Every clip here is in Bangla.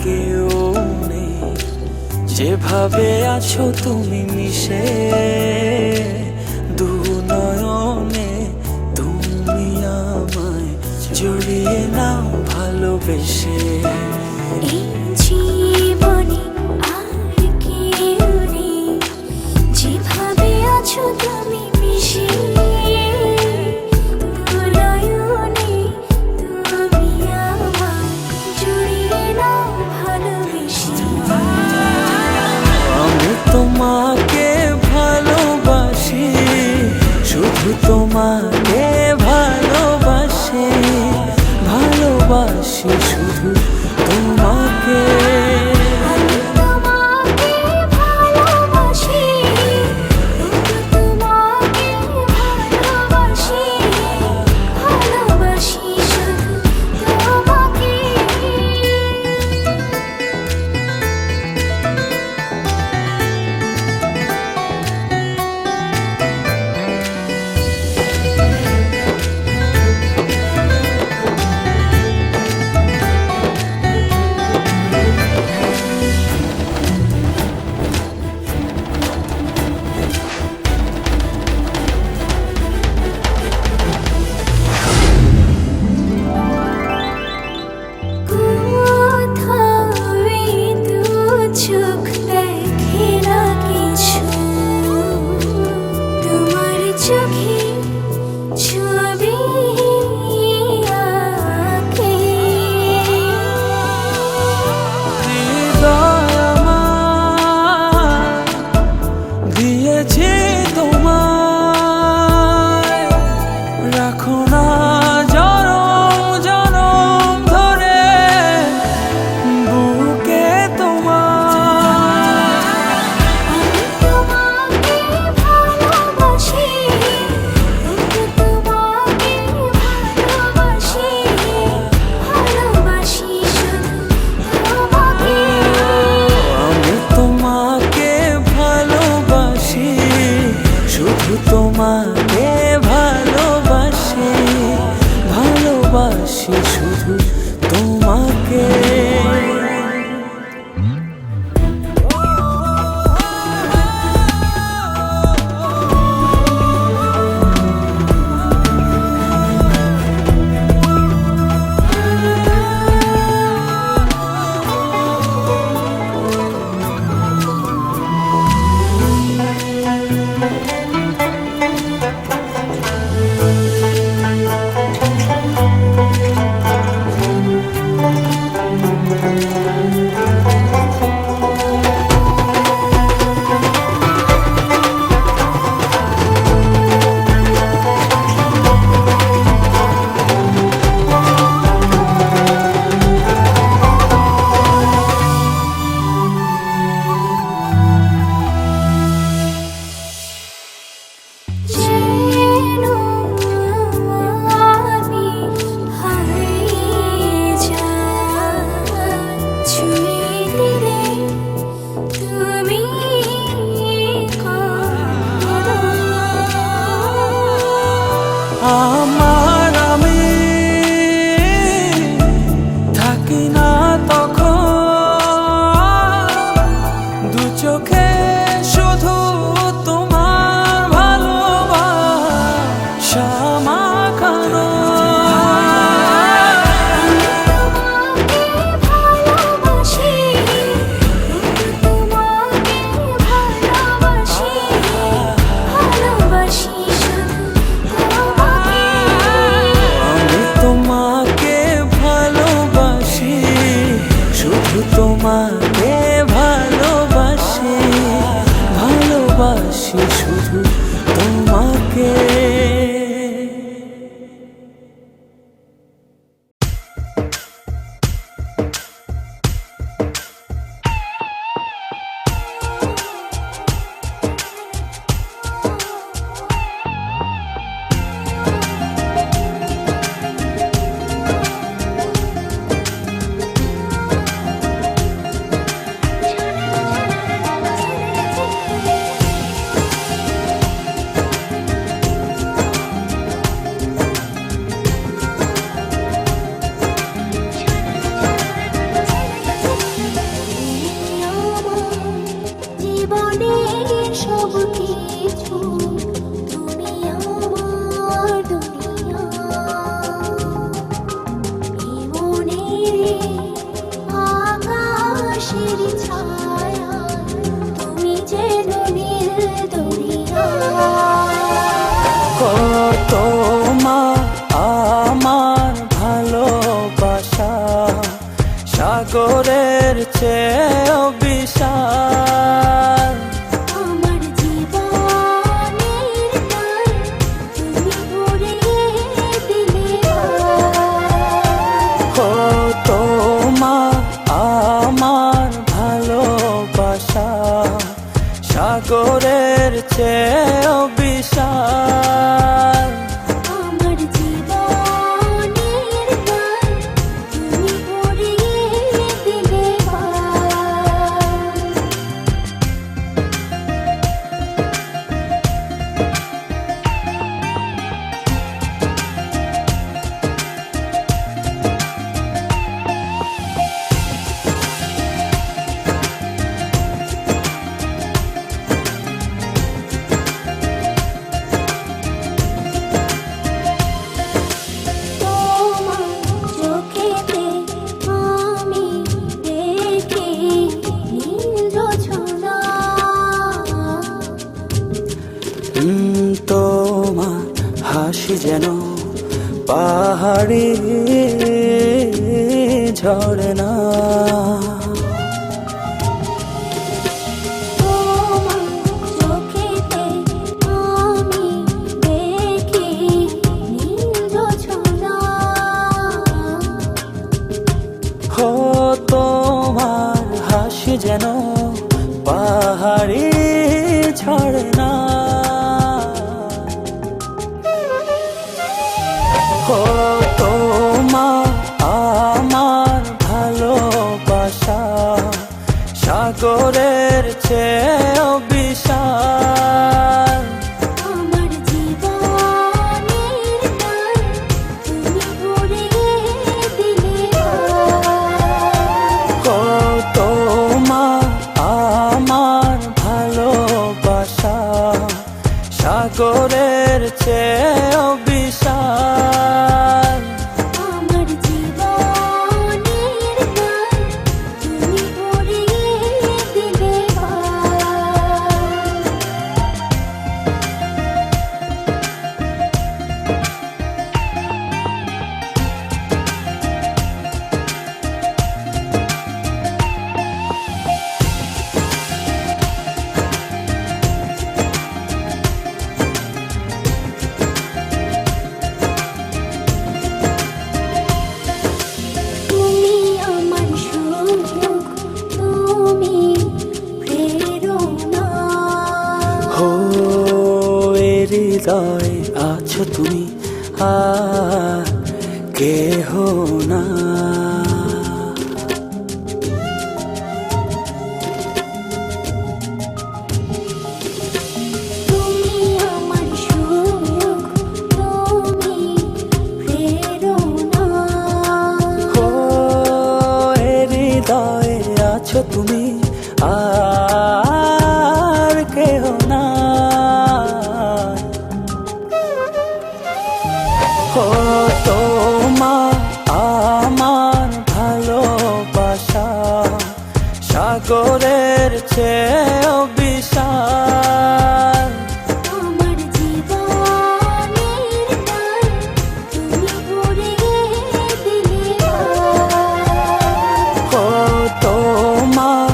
কেউ নেই, যেভাবে আছো তুমি মিশে দু নয়নে, তুমি আমায় জড়িয়ে নাও ভালোবেসে। এই জীবনে আর কেউ নেই, যেভাবে আছো তুমি মিশে দু নয়নে, তুমি আমায় জড়িয়ে নাও ভালোবেসে। আমি তোমাকে ভালোবাসি, শুধু তোমাকে ভালোবাসি, ভালোবাসি শুধু তোমাকে। আমি তোমাকে ভালোবাসি, শুধু তোমাকে ভালোবাসি, ভালোবাসি শুধু তোমাকে। চোখ দেখে না কিছু, তোমার চোখে ছবি আঁকে। হৃদয় আমার দিয়েছি তোমায়, রাখো না জনম জনম ধরে বুকে তোমার। আমি তোমাকে ভালোবাসি, শুধু তোমাকে ভালোবাসি, ভালোবাসি শুধু তোমাকে। আমি তোমাকে ভালোবাসি, শুধু তোমাকে ভালোবাসি, ভালোবাসি শুধু তোমাকে। যেন আমি হারিয়ে যাই, ছুঁয়ে দিলে তুমি কাঁদো। আমার আমি থাকি না তখন, দু চোখে শুধু তোমার ভালোবাসা মাখানো। তোমাকে ভালোবাসি, শুধু তোমাকে ভালোবাসি, ভালোবাসি শুধু তোমাকে। আমি তোমাকে ভালোবাসি, শুধু তোমাকে ভালোবাসি, ভালোবাসি শুধু তোমাকে। জীবনের সব কিছু তুমি আমার দুনিয়া এই মনের আকাশের ছায়া তুমি যেন নীল দরিয়া কত মা আমার ভালোবাসা সাগরের চেয়েও বিশাল আমার জীবনের গান তুমি ভরিয়ে দিলে কত মা আমার ভালোবাসা সাগরের চেয়েও বিশাল আমার জীবনের গান তুমি ভরিয়ে দিলে তোমার চোখেতে আমি দেখি নীল জোছনা তোমার হাসি যেন পাহাড়ি ঝরনা তোমার চোখেতে আমি দেখি নীল জোছনা হো তোমার হাসি যেন পাহাড়ি ঝরনা হো তোমার আমার ভালোবাসা সাগরের চেয়েও বিশাল আমার জীবনের গান তুমি ভরিয়ে দিলে কত মা আমার ভালোবাসা সাগরের চেয়েও বিশাল আমার জীবনের গান তুমি ভরিয়ে দিলে তুমি আমার সুখ তুমি প্রেরণা হো এ হৃদয় আছো তুমি আর কেহ না তুমি আমার সুখ তুমি প্রেরণা হো এ হৃদয় আছো তুমি আর কেহ না হো তোমার আমার ভালোবাসা সাগরের চেয়েও বিশাল আমার জীবনের গান তুমি ভরিয়ে দিলে হো তোমার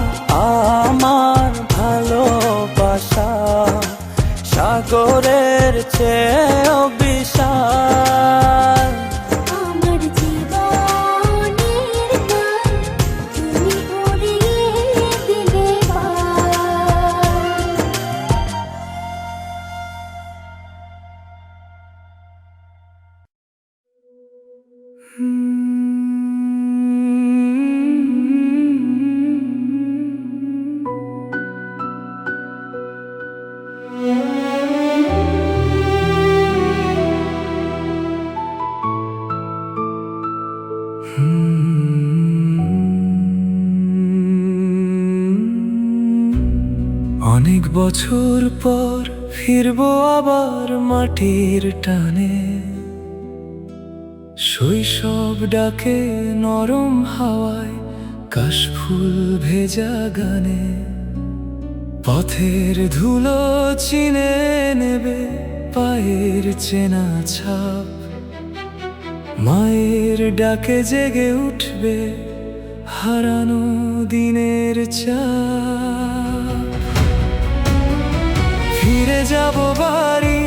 আমার ভালোবাসা সাগরের চেয়েও বিশাল আমার জীবনের গান তুমি ভরিয়ে দিলে অনেক বছর পর ফিরবো আবার মাটির টানে, শৈশব ডাকে নরম হাওয়ায়, কাশফুল ভেজা গানে। পথের ধুলো চিনে নেবে পায়ের চেনা ছাপ, মায়ের ডাকে জেগে উঠবে হারানো দিনের চাপ। ফিরে যাব বাড়ি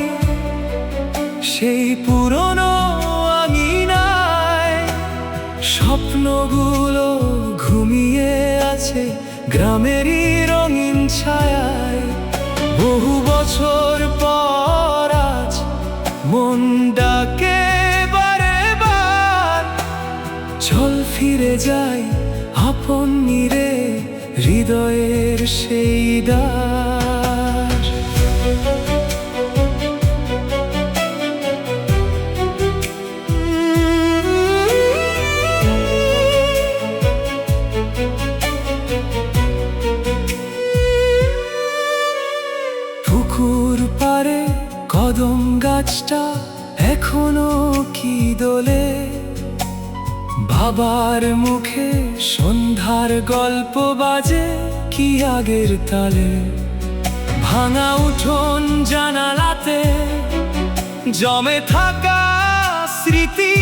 সেই পুরনো আঙিনায়, স্বপ্নগুলো ঘুমিয়ে আছে গ্রামেরই রঙিন ছায়ায়। বহু বছর পর আজ মন ডাকে বারে বার, চল ফিরে যাই আপন নিরে হৃদয়ের সেই দ্বার। পুকুর পারে কদম গাছটা এখনো কি দোলে, বাবার মুখে সন্ধ্যার গল্প বাজে কি আগের তালে। ভাঙা উঠোন জানালাতে জমে থাকা স্মৃতি,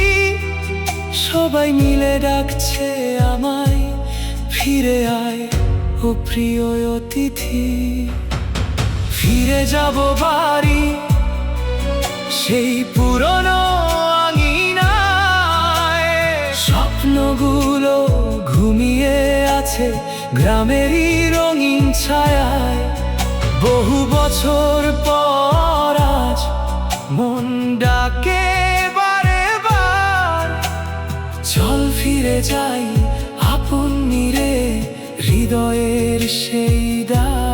সবাই মিলে ডাকছে আমায় ফিরে আয় ও প্রিয় অতিথি। ফিরে যাব বাড়ি সেই পুরনো আঙিনায়, স্বপ্নগুলো ঘুমিয়ে আছে গ্রামেরই রঙিন ছায়ায়। বহু বছর পর আজ মন ডাকে বারে বার, চল ফিরে যাই আপন নিরে হৃদয়ের সেই দ্বার।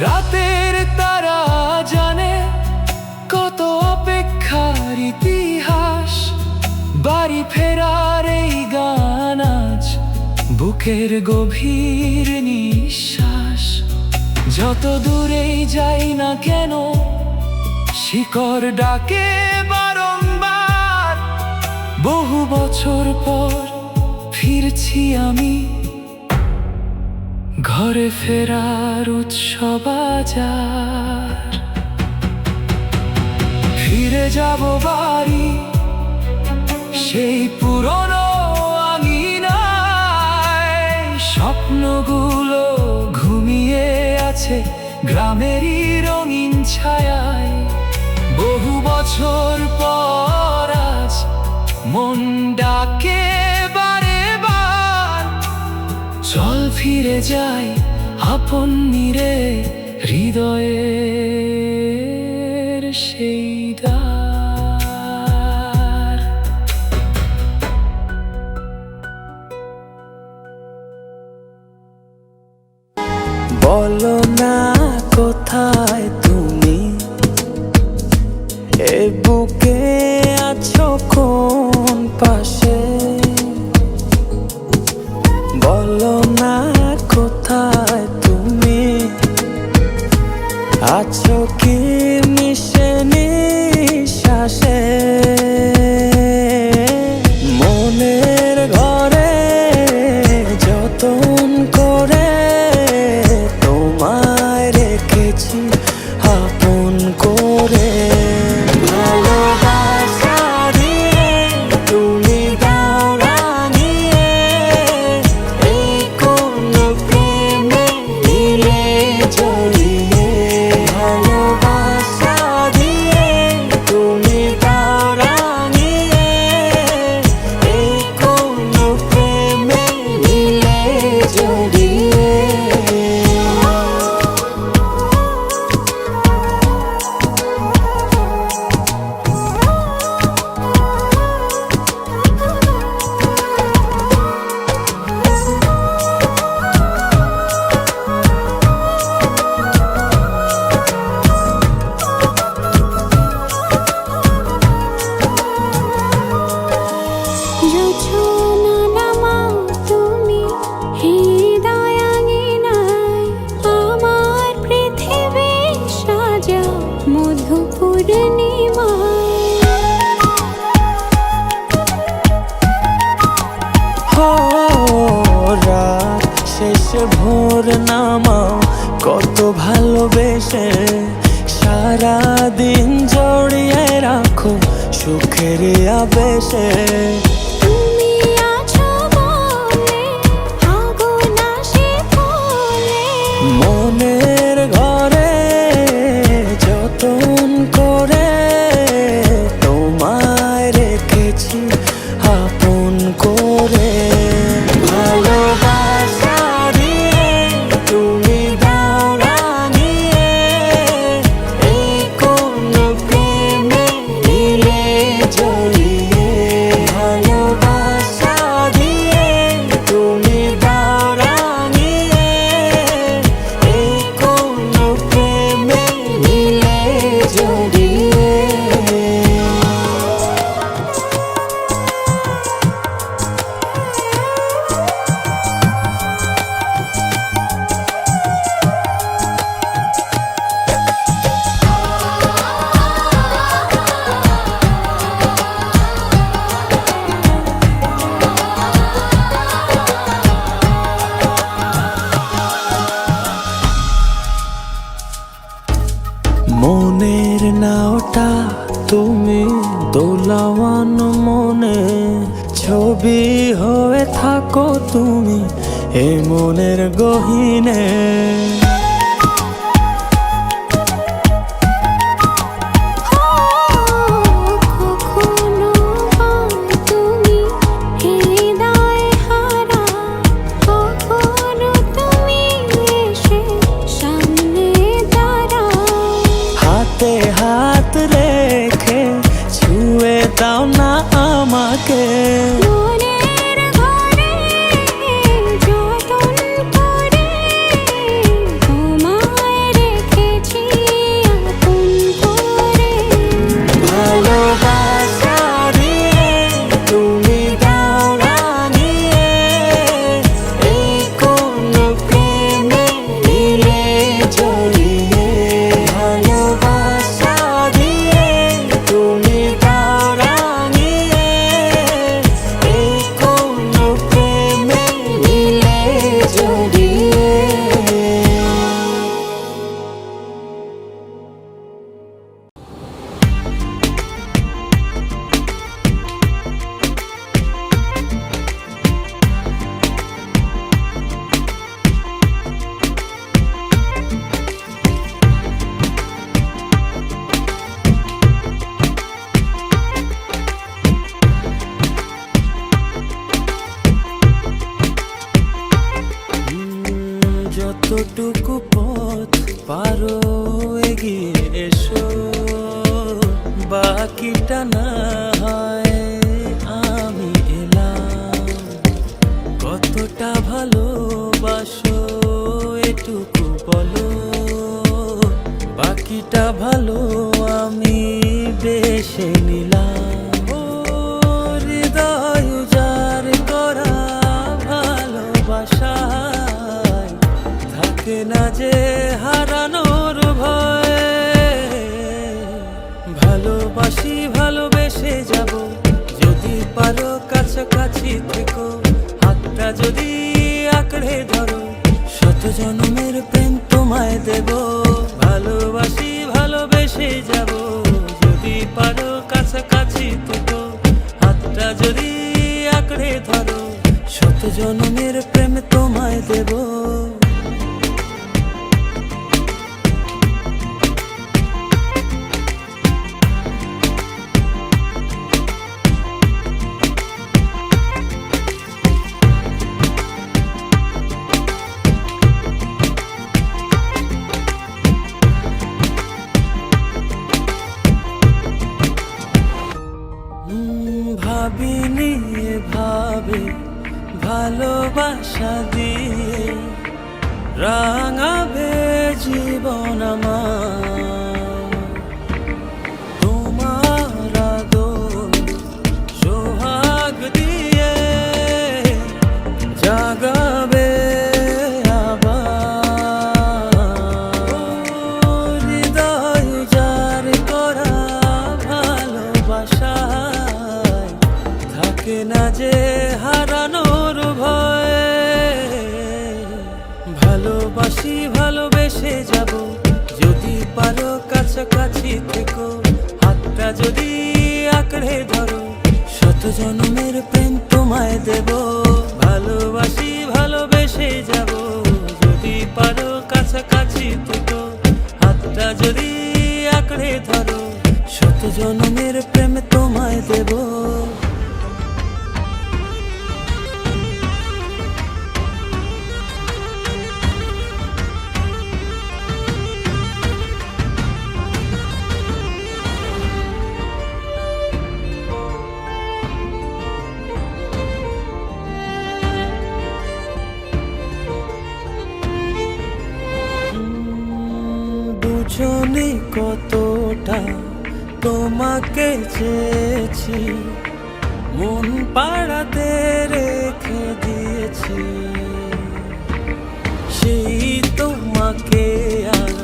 রাতের তারা জানে কত অপেক্ষার ইতিহাস, বাড়ি ফেরার এই গান আজ বুকের গভীর নিঃশ্বাস। যত দূরেই যাই না কেন শিকড় ডাকে বারংবার, বহু বছর পর ফিরছি আমি ঘরে ফেরার উৎসব আজ আর। ফিরে যাব বাড়ি সেই পুরনো আঙিনায়, স্বপ্নগুলো ঘুমিয়ে আছে গ্রামেরই রঙিন ছায়ায়। বহু বছর পর আজ মন ডাকে বারে বার, চল ফিরে যাই আপন নিরে হৃদয়ের সেই দ্বার। বলো না কোথায় তুমি, এ বুকে আছো কোন পাশে। বলো না কোথায় তুমি, আছো কি মিশে নিঃশ্বাসে। মনের ঘরে যতন করে তোমায় রেখেছি আপন করে। ভালোবাসা দিয়ে তুমি দাও রাঙিয়ে, এই কোন প্রেমে দিলে জড়িয়ে। ভালোবাসা দিয়ে তুমি দাও পূর্ণিমা হো রাত শেষে ভোর নামাও কত ভালোবেসে সারা দিন জড়িয়ে রাখো সুখের আবেশে তুমি আছো বলে আগুন আসে ফলে মনের ঘরে যতন করে তোমায় রেখেছি আপন করে ভালোবাসা দিয়ে তুমি দাও রাঙিয়ে এই কোন প্রেমে নিলে জড়িয়ে ভালোবাসা দিয়ে তুমি দাও রাঙিয়ে এই কোন প্রেমে নিলে জড়িয়ে মনের নাওটা তুমি দোলাওয়ান মনে ছবি হয়ে থাকো তুমি এ মনের গহীনে কখনো তুমি হৃদয় হারা কখনো তুমি এসে সামনে দাঁড়াও হাতে হাত রেখে ছুঁয়ে দাও না আমাকে মনের ঘরে যতন করে তোমায় রেখেছি আপন করে ভালোবাসা দিয়ে তুমি দাও রাঙিয়ে এই কোন প্রেমে নিলে জড়িয়ে ভালোবাসা দিয়ে তুমি দাও রাঙিয়ে এই কোন প্রেমে নিলে জড়িয়ে যতটুকু পথ পারো এগিয়ে এসো বাকিটা না হয় আমি এলাম কতটা ভালোবাসো এটুকু বলো বাকিটা ভালো আমি বেশে নিলাম ও হৃদয় উজাড় করা ভালোবাসায় থাকে না যে হারানোর ভয় ভালোবাসি ভালোবেসে যাব যদি পারো কাছাকাছি থেকো হাতটা যদি আঁকড়ে ধরো শত জন্মের প্রেম তোমায় দেব ভালোবাসি ভালোবেসে যাব যদি পারো কাছাকাছি থেকো হাতটা যদি আঁকড়ে ধরো শত জন্মের প্রেম তোমায় দেব ভাবিনি ভাবে ভালোবাসা দিয়ে রাঙাবে জীবন আমার তোমার আদর সোহাগ দিয়ে জাগাবে আবার হৃদয় উজাড় করা ভালোবেসে যাব, যদি পারো কাছাকাছি থেকো, হাতটা যদি আঁকড়ে ধরো, শত জন্মের প্রেম তোমায় দেব। ভালোবাসি ভালোবেসে যাব, যদি পারো কাছাকাছি থেকো, হাতটা যদি আঁকড়ে ধরো, শত জন্মের প্রেম তোমায় দেব। দুজনে কতটা তোমাকে চেয়েছি, মন পাড়াতে রেখে দিয়েছি, সেই তোমাকে আজ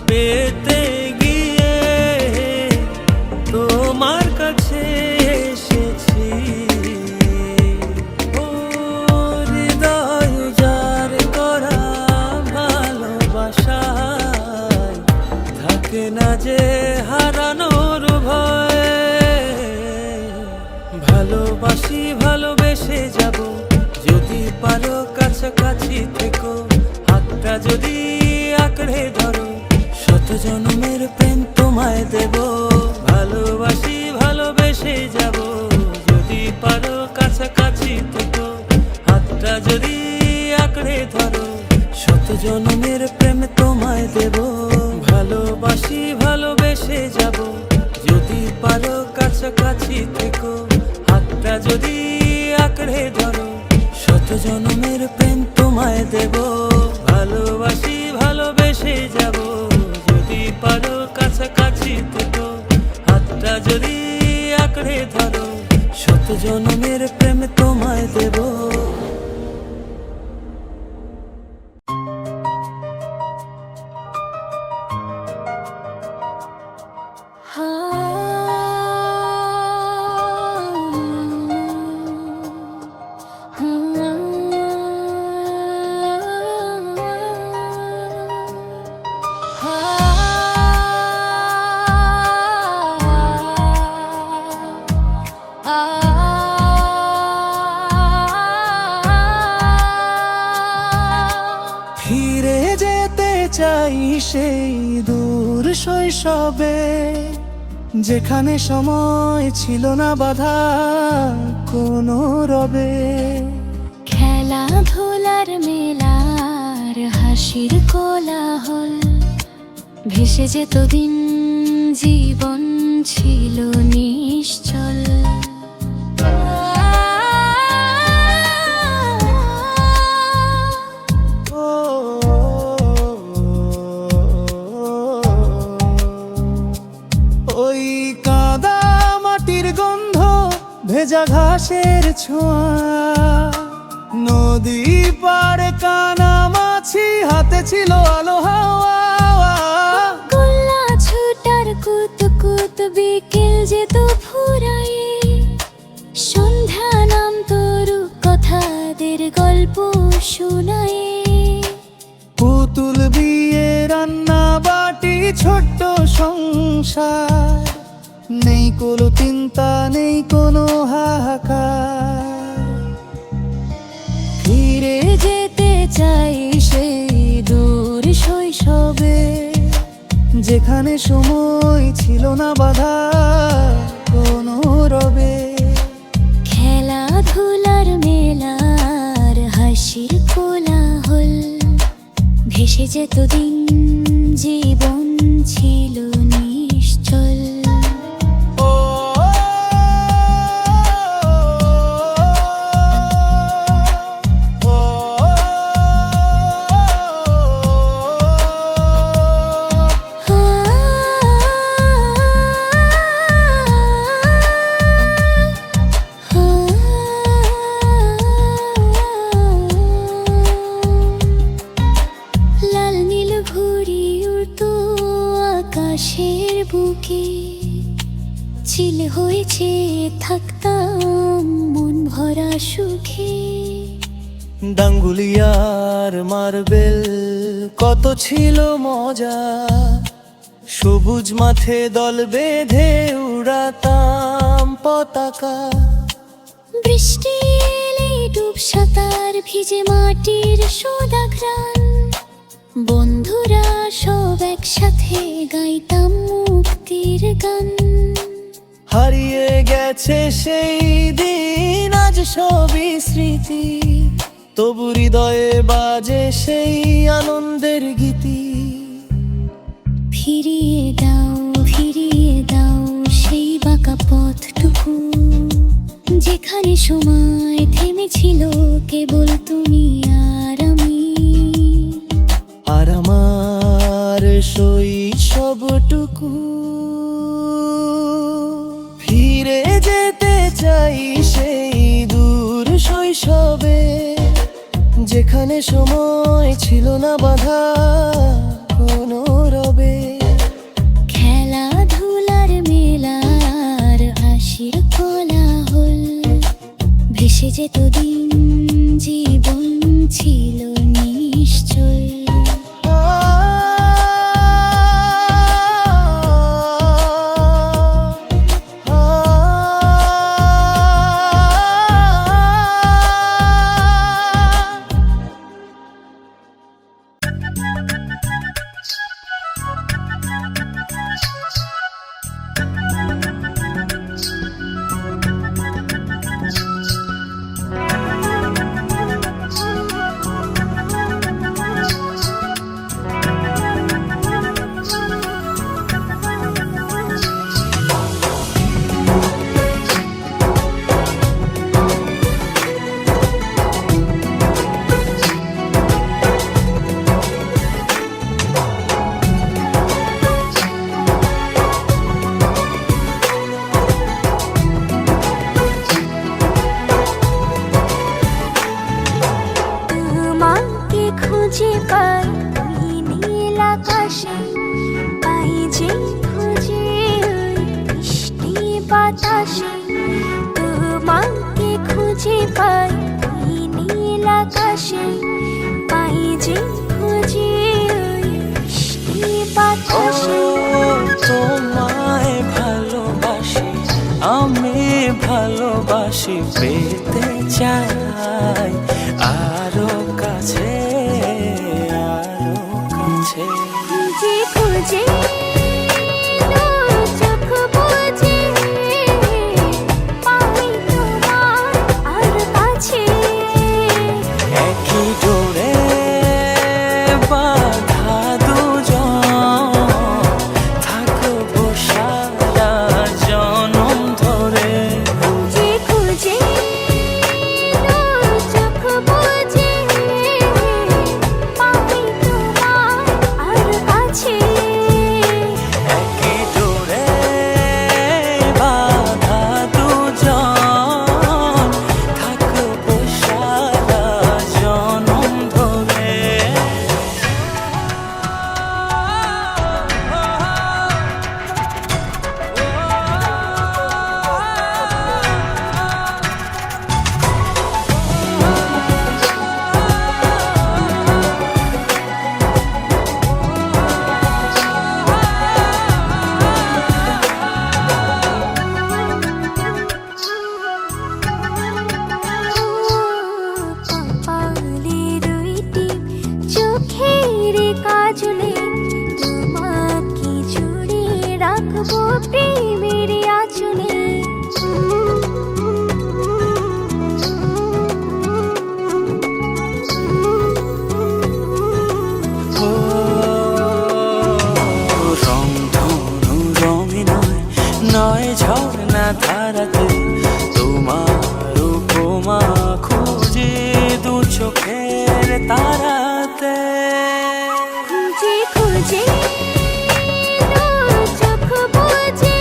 পেতে গিয়ে তোমার কাছে এসেছি। ও হৃদয় উজাড় করা ভালোবাসা থাকে না যে হারানোর ভয়। ভালোবাসি ভালোবেসে যাব, যদি পারো কাছাকাছি থেকো, হাতটা যদি আঁকড়ে ধরো, শত জন্মের প্রেম তোমায় দেব। ভালোবাসি ভালোবেসে যাব, যদি পারো কাছাকাছি থেকো, হাতটা যদি আঁকড়ে ধরো, শত জন্মের প্রেম তোমায় দেব। ভালোবাসি ভালোবেসে যাব, যদি পারো কাছাকাছি থেকো, হাতটা যদি আঁকড়ে ধরো, শত জন্মের প্রেম তোমায় দেব। ভালোবাসি ভালোবেসে যাব, যদি পারো কাছাকাছি থেকো, হাতটা যদি আঁকড়ে ধরো, শত জন্মের প্রেম তোমায় দেব। ফিরে যেতে চাই সেই দূর শৈশবে, যেখানে সময় ছিল না বাধা কোনো রবে। খেলাধুলার মেলার হাসির কোলাহল, ভেসে যেত দিন, জীবন ছিল নিশ্চল। ওই কাদা মাটির গন্ধ, ভেজা ঘাসের ছোঁয়া, নদী পাড়ে কানামাছি, হাতে ছিল আলো হাওয়া। গোল্লা ছুটার কুত কুত, বিকেল যেত ফুরায়ে, সন্ধ্যা নাম তরু কথাদের গল্প শোনায়ে। পুতুল বিয়ে, রান্না বাটি, ছোট্ট সংসার, নেই কোনো চিন্তা, নেই কোনো হাহাকার। ফিরে যেতে চাই সেই দূর শৈশবে, যেখানে সময় ছিল না বাধা কোনো রবে। খেলাধুলার মেলার হাসির কোলাহল, ভেসে যেত দিন, জীবন ছিল নিশ্চল। লাল নীল ঘুড়ি উড়তো আকাশের বুকে, চিল হয়েছে থাকতাম মন ভরা সুখে। ডাঙ্গুলিয়ার মার্বেল কত ছিল মজা, সবুজ মাঠে দল বেঁধে উড়াতাম পতাকা। বৃষ্টি এলে ডুব সাঁতার ভিজে মাটির সোদা ঘ্রাণ, বন্ধুরা সব একসাথে গাইতাম মুক্তির গান। হারিয়ে গেছে সেই দিন, আজ সবই স্মৃতি, তবু হৃদয়ে বাজে সেই আনন্দের গীতি। ফিরিয়ে দাও সেই বাঁকা পথটুকু, যেখানে সময় থেমেছিল কেবল তুমি আর আমি। আর আমার শৈশবটুকু ফিরে যেতে চাই সেই দূর শৈশবে, যেখানে সময় ছিল না বাধা কোনো রবে। খেলাধুলার মেলার হাসির কোলাহল, ভেসে যেত দিন, জীবন ছিল নিশ্চয়। খুঁজে পাই নীল আকাশে, পাই যে খুঁজে মিষ্টি বাতাসে। তোমাকে খুঁজে পাই নীল আকাশে, পাই যে খুঁজে মিষ্টি বাতাসে। তোমায় ভালোবাসি, আমি ভালোবাসি, পেতে চাই আরো কাছে, আরো কাছে। খুঁজে খুঁজে চোখ বুজে পাই তোমার আর কাছে। একই ডোরে বাঁধা দুজন, থাকবো সারা জনম ধরে। খুঁজে খুঁজে চোখ বুজে পাই তোমার আর কাছে। একই ডোরে বাঁধা দুজন, থাকবো সারা জনম ধরে। কপালে দুইটি চোখের কাজলে, তোমাকে জুড়ে রাখবো প্রেমের আঁচলে। রংধনু রঙে নয়, নয় ঝর্ণা ধারাতে, তোমার উপমা খুঁজে দু চোখের তারাতে। খুঁজে খুঁজে চোখ বুজে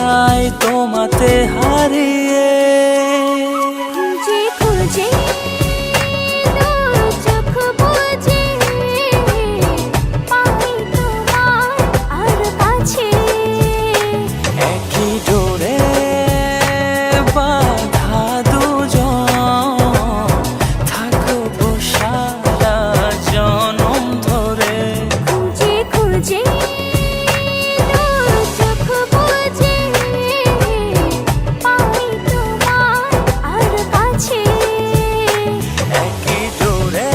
চাই তোমাতে হারিয়ে। খুঁজে খুঁজে তোর চোখ বুজে পাই তোমার আর কাছে। একই ডোরে বাঁধা দুজন থাকবো সারা জনম ধরে। খুঁজে খুঁজে তোর চোখ বুজে পাই তোমার আর কাছে। একই ডোরে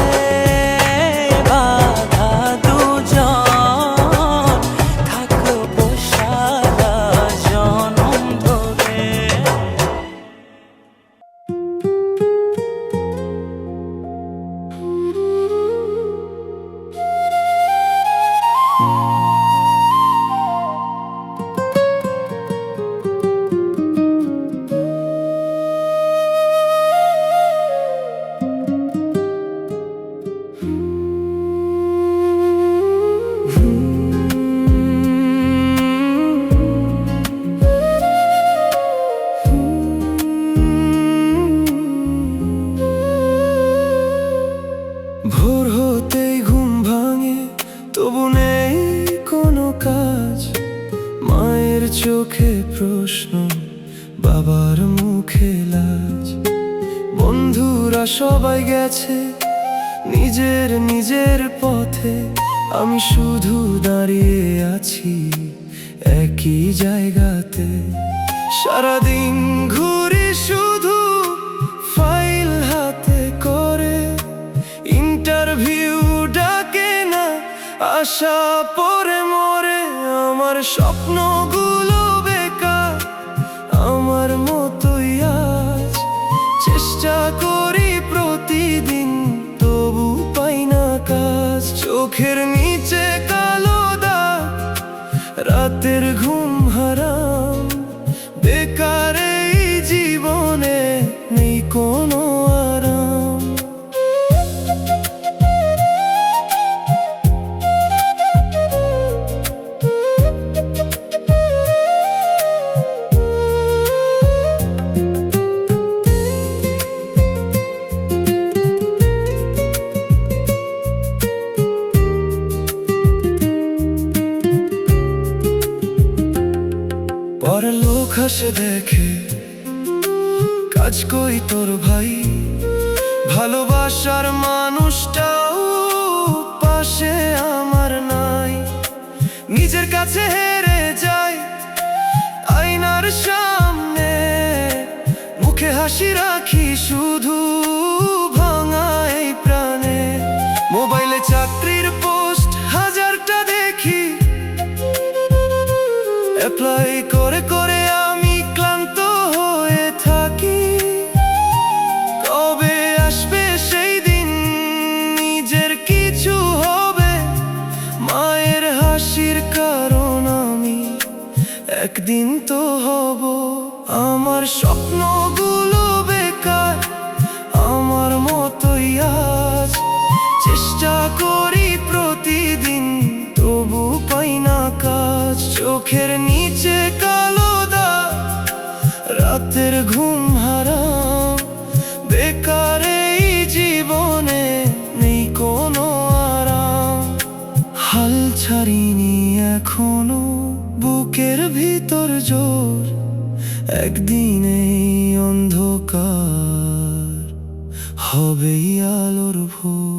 বাঁধা দুজন থাকবো সারা জনম ধরে। ভোর হতেই ঘুম ভাঙে, তবু নেই কোনো কাজ। মায়ের চোখে প্রশ্ন, বাবার মুখে লাজ। বন্ধুরা সবাই গেছে নিজের নিজের পথে, আমি শুধু দাঁড়িয়ে আছি একই জায়গাতে। সারাদিন ঘুরি শুধু ফাইল হাতে করে, ইন্টারভিউ ডাকে না, আশা পরে মরে। আমার স্বপ্নগুলো বেকার, আমার মতোই আজ। চেষ্টা করি প্রতিদিন, তবু পাই না কাজ। চোখের নিচে কালো দাগ, রাতের ঘুম হারাম। বেকার এই জীবনে নেই কোনো আরাম। পরের লোক হাসে দেখে, কাজ কই তোর ভাই? ভালোবাসার মানুষটাও পাশে আমার নাই। নিজের কাছে হেরে যাই আয়নার সামনে, মুখে হাসি রাখি শুধু ভাঙা এই প্রাণে। মোবাইলে চাকরির পোস্ট হাজারটা দেখি, অ্যাপ্লাই করে করে আমি ক্লান্ত হয়ে থাকি। কবে আসবে সেই দিন নিজের কিছু হবে? মায়ের হাসির কারণ আমি একদিন তো হব। আমার স্বপ্নগুলো বেকার, আমার মতোই আজ। চেষ্টা করি প্রতিদিন, তবু পাই না কাজ। চোখের নিচে কালো দাগ, রাতের ঘুম হারাম। বেকার এই জীবনে নেই কোনো আরাম। হাল ছাড়িনি এখনো, বুকের ভিতর জোর। একদিন এই অন্ধকার হবেই আলোর ভোর।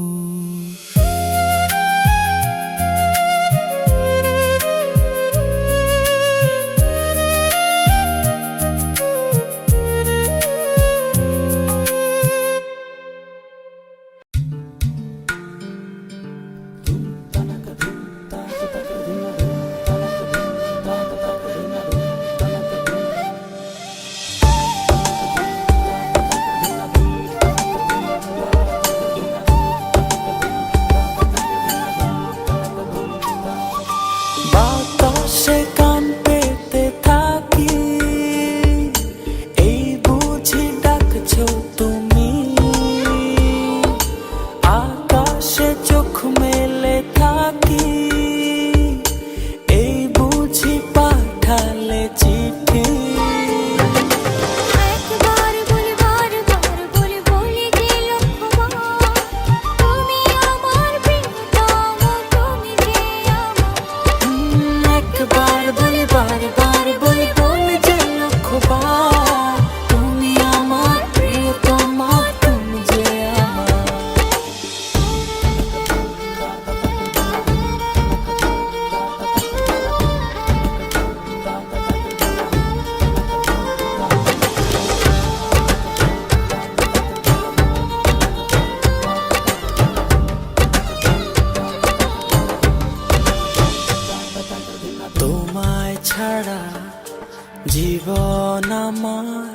জীবন আমার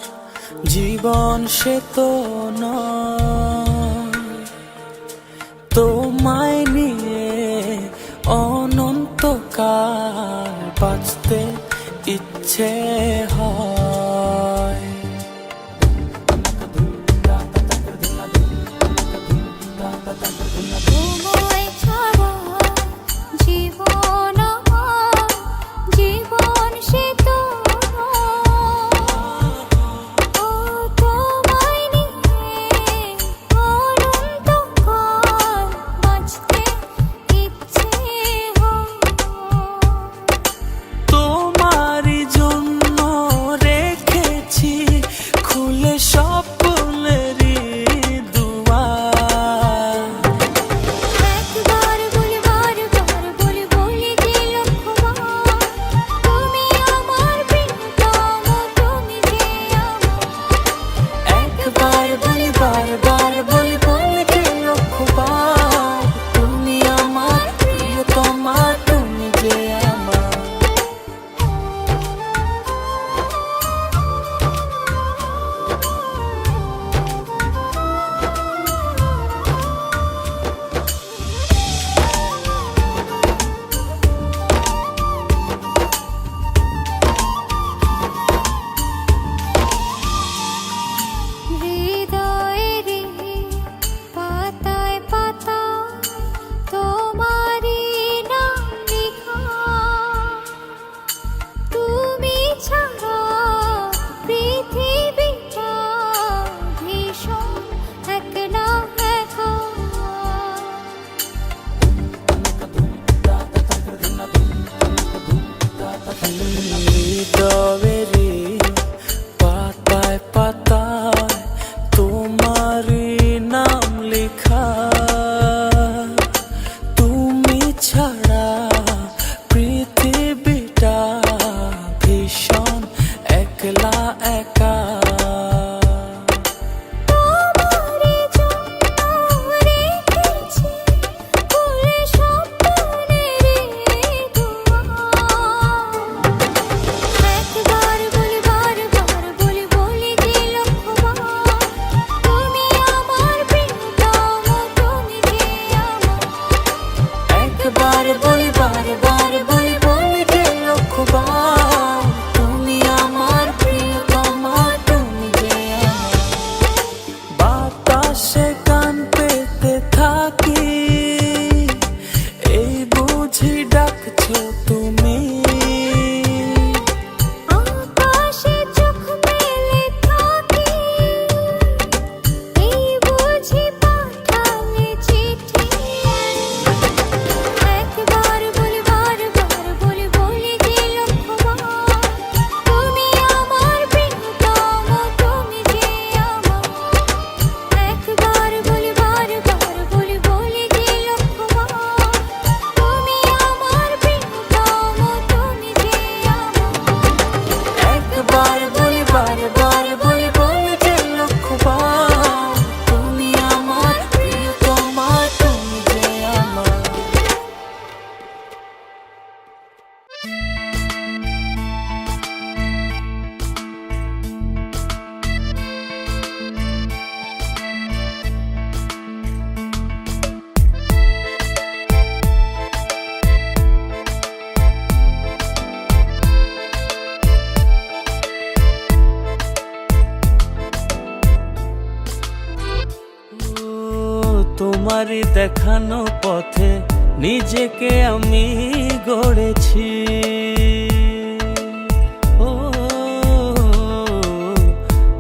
জীবন সে তো নয়, তোমায় নিয়ে অনন্তকাল বাঁচতে ইচ্ছে হয়। তোমায় ছাড়া জীবন আমার জীবন সে তো ও তোমায় নিয়ে অনন্তকাল বাঁচতে ইচ্ছে হয়। তোমারই জন্য রেখেছি খুলে স্বপ্নেরই দুয়ার। একবার বলি বারবার বলি বলি যে লক্ষ্যবার, তুমি আমার প্রিয়তম, তুমি যে আমার। একবার বলি বারবার বলি বলি যে লক্ষ্যবার, তুমি আমার প্রিয়তমা, তুমি যে আমার। হৃদয়েরই পাতায় পাতায় তোমারই নাম লেখা, তুমি ছাড়া পৃথিবীটা ভীষণ একলা একা। হৃদয়েরই পাতায় পাতায় তোমারই নাম লেখা, তুমি ছাড়া পৃথিবীটা ভীষণ একলা একা। তোমারই জন্য রেখেছি খুলে স্বপ্নেরই দুয়ার। একবার বলি বারবার বলি বলি যে লক্ষ্যবার, তুমি আমার প্রিয়তম, তুমি যে আমার। একবার বলি বারবার বলি বলি যে লক্ষ্যবার, তুমি আমার প্রিয়তমা, তুমি যে আমার। বাতাসে গান পেতে থাকি, এই বুঝি ডাকছো তুমি। আকাশে চোখ মেলে থাকি, এই বুঝি পাঠালে চিঠি। একবার বলি বারবার বলি বলি যে লক্ষ্যবার, তুমি আমার প্রিয়তম, তুমি যে আমার। একবার বলি বারবার বলি বলি যে লক্ষ্যবার, তুমি আমার প্রিয়তম, তুমি যে আমার। একবার বলি বারবার বলি বলি যে লক্ষ্যবার, তুমি আমার প্রিয়তমা, তুমি যে আমার। ও তোমারই দেখানো পথে নিজেকে আমি গড়েছি। ও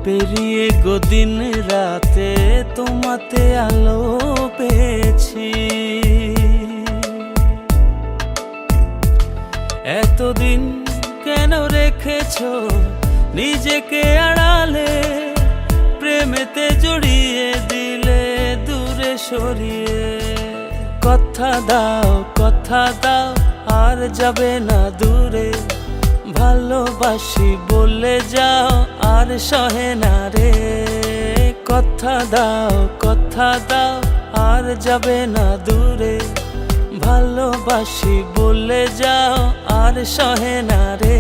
পেরিয়ে গো দিন রাতে তোমাতে আলো পেয়েছি। এতদিন কেন রেখেছো নিজেকে আড়ালে, প্রেমেতে জড়িয়ে দিলে দূরে সরিয়ে। কথা দাও আর যাবে না দূরে, ভালোবাসি বলে যাও আর সহে না রে। কথা দাও আর যাবে না দূরে, ভালোবাসি বলে যাও আর সহে না রে।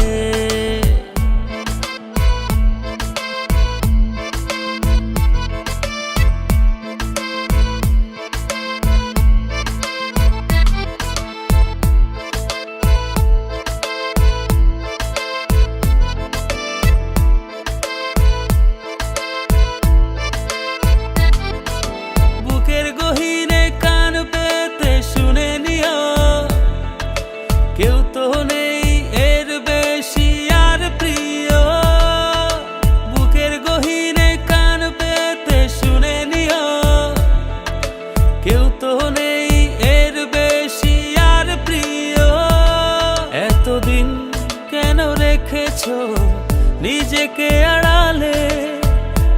নিজেকে আড়ালে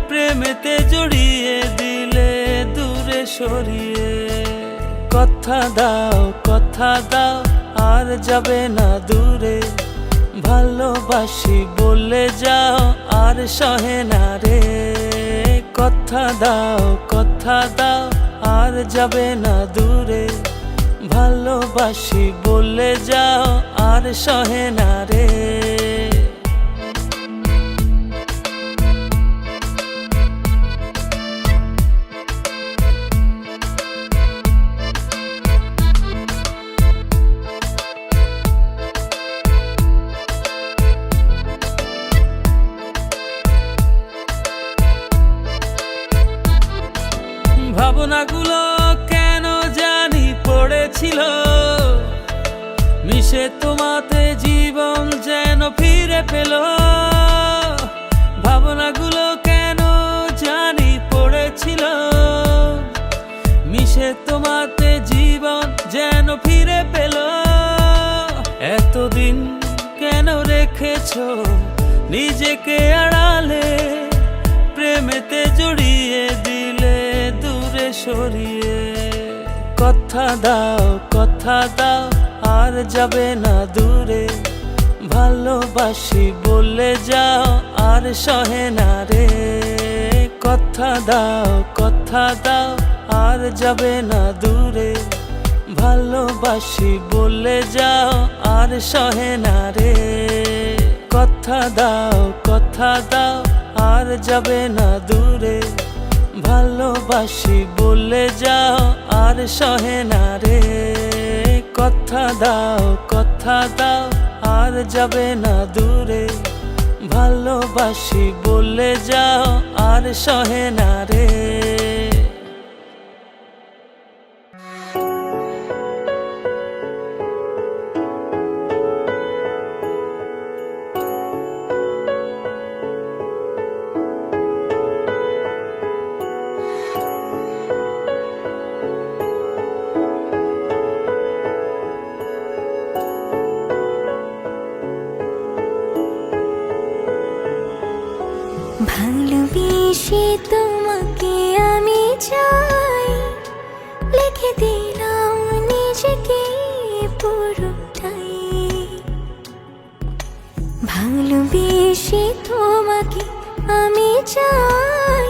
প্রেমেতে জড়িয়ে দিলে দূরে সরিয়ে। কথা দাও আর যাবে না দূরে, ভালোবাসি বলে যাও আর সহে না রে। কথা দাও আর যাবে না দূরে, ভালোবাসি বলে যাও আর সহে না রে। ভাবনাগুলো কেন জানি পড়েছিল মিশে, তোমাতে জীবন যেন ফিরে পেল। ভাবনাগুলো কেন জানি পড়েছিল মিশে, তোমাতে জীবন যেন ফিরে পেল। এতদিন কেন রেখেছো নিজেকে আড়ালে, প্রেমেতে জড়িয়ে দিলে দূরে সরিয়ে। কথা দাও আর যাবে না দূরে, ভালোবাসি বলে যাও আর সহে না রে। কথা দাও আর যাবে না দূরে, ভালোবাসি বলে যাও আর সহে না রে। কথা দাও আর যাবে না দূরে, ভালোবাসি বলে যাও আর সহে না রে। কথা দাও আর যাবে না দূরে, ভালোবাসি বলে যাও আর সহে না রে। ভালোবেসে তোমাকে আমি চাই, লিখে দিলাম নিজেকে পুরোটাই। ভালোবেসে তোমাকে আমি চাই,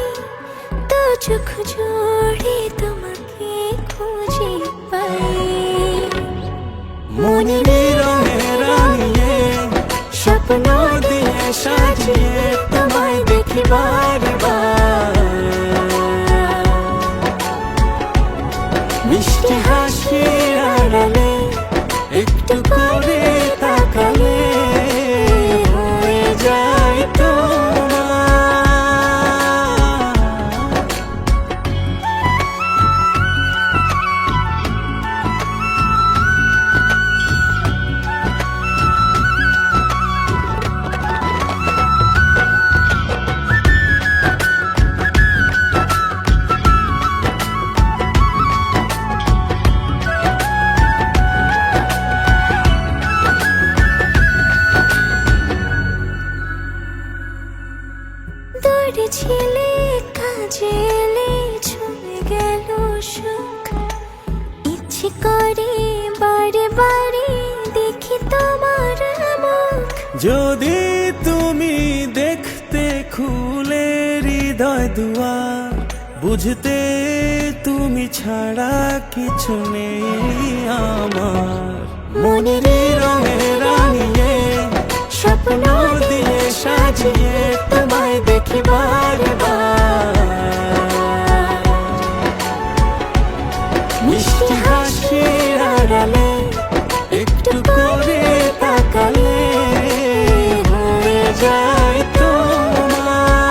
তো চোখ জোড়ে তোমাকে খুঁজে পাই। মনের রঙে রাঙিয়ে স্বপ্ন দিয়ে সাজিয়ে তোমায় দেখি বারবার। মিষ্টি হাসির আড়ালে একটু করে তাকালে হয়ে যায় তোমার। দূরে ছিলে কাজে এলে ছুঁয়ে গেল সুখ, ইচ্ছে করে বারে বারে দেখি তোমার মুখ। যদি তুমি দেখতে খুলে হৃদয় দুয়ার, বুঝতে তুমি ছাড়া কিছু নেই আমার। মনের রঙে রাঙিয়ে স্বপ্ন দিয়ে সাজিয়ে তোমায় দেখি বারবার। মিষ্টি হাসির আড়ালে একটু করে তাকালে হয়ে যায় তোমার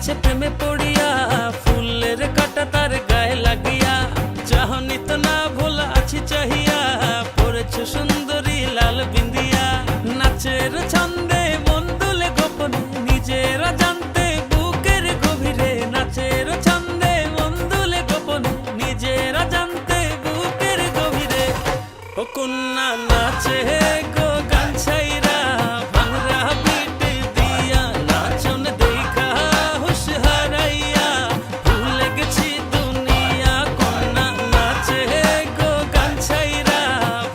গেছে প্রেমে পড়িয়া, ফুলের কাটা তার গায়ে লাগিয়া, চাহনি তো না ভোলা আছি চাহিয়া, পড়েছে সুন্দরী লাল বিন্দিয়া। নাচের ছন্দে মন দুলে গোপনে, নিজেরা জানতে বুকের গভীরে, নাচের ছন্দে মন দুলে গোপনে, নিজেরা জানতে বুকের গভীরে। ও কন্যা নাচে গো গান ছাইরা, ভাঙরা বিট দিয়া, নাচন দেখা হুশ হারাইয়া, ভুলে গেছি দুনিয়া। কন্যা নাচে গো গান ছাইরা,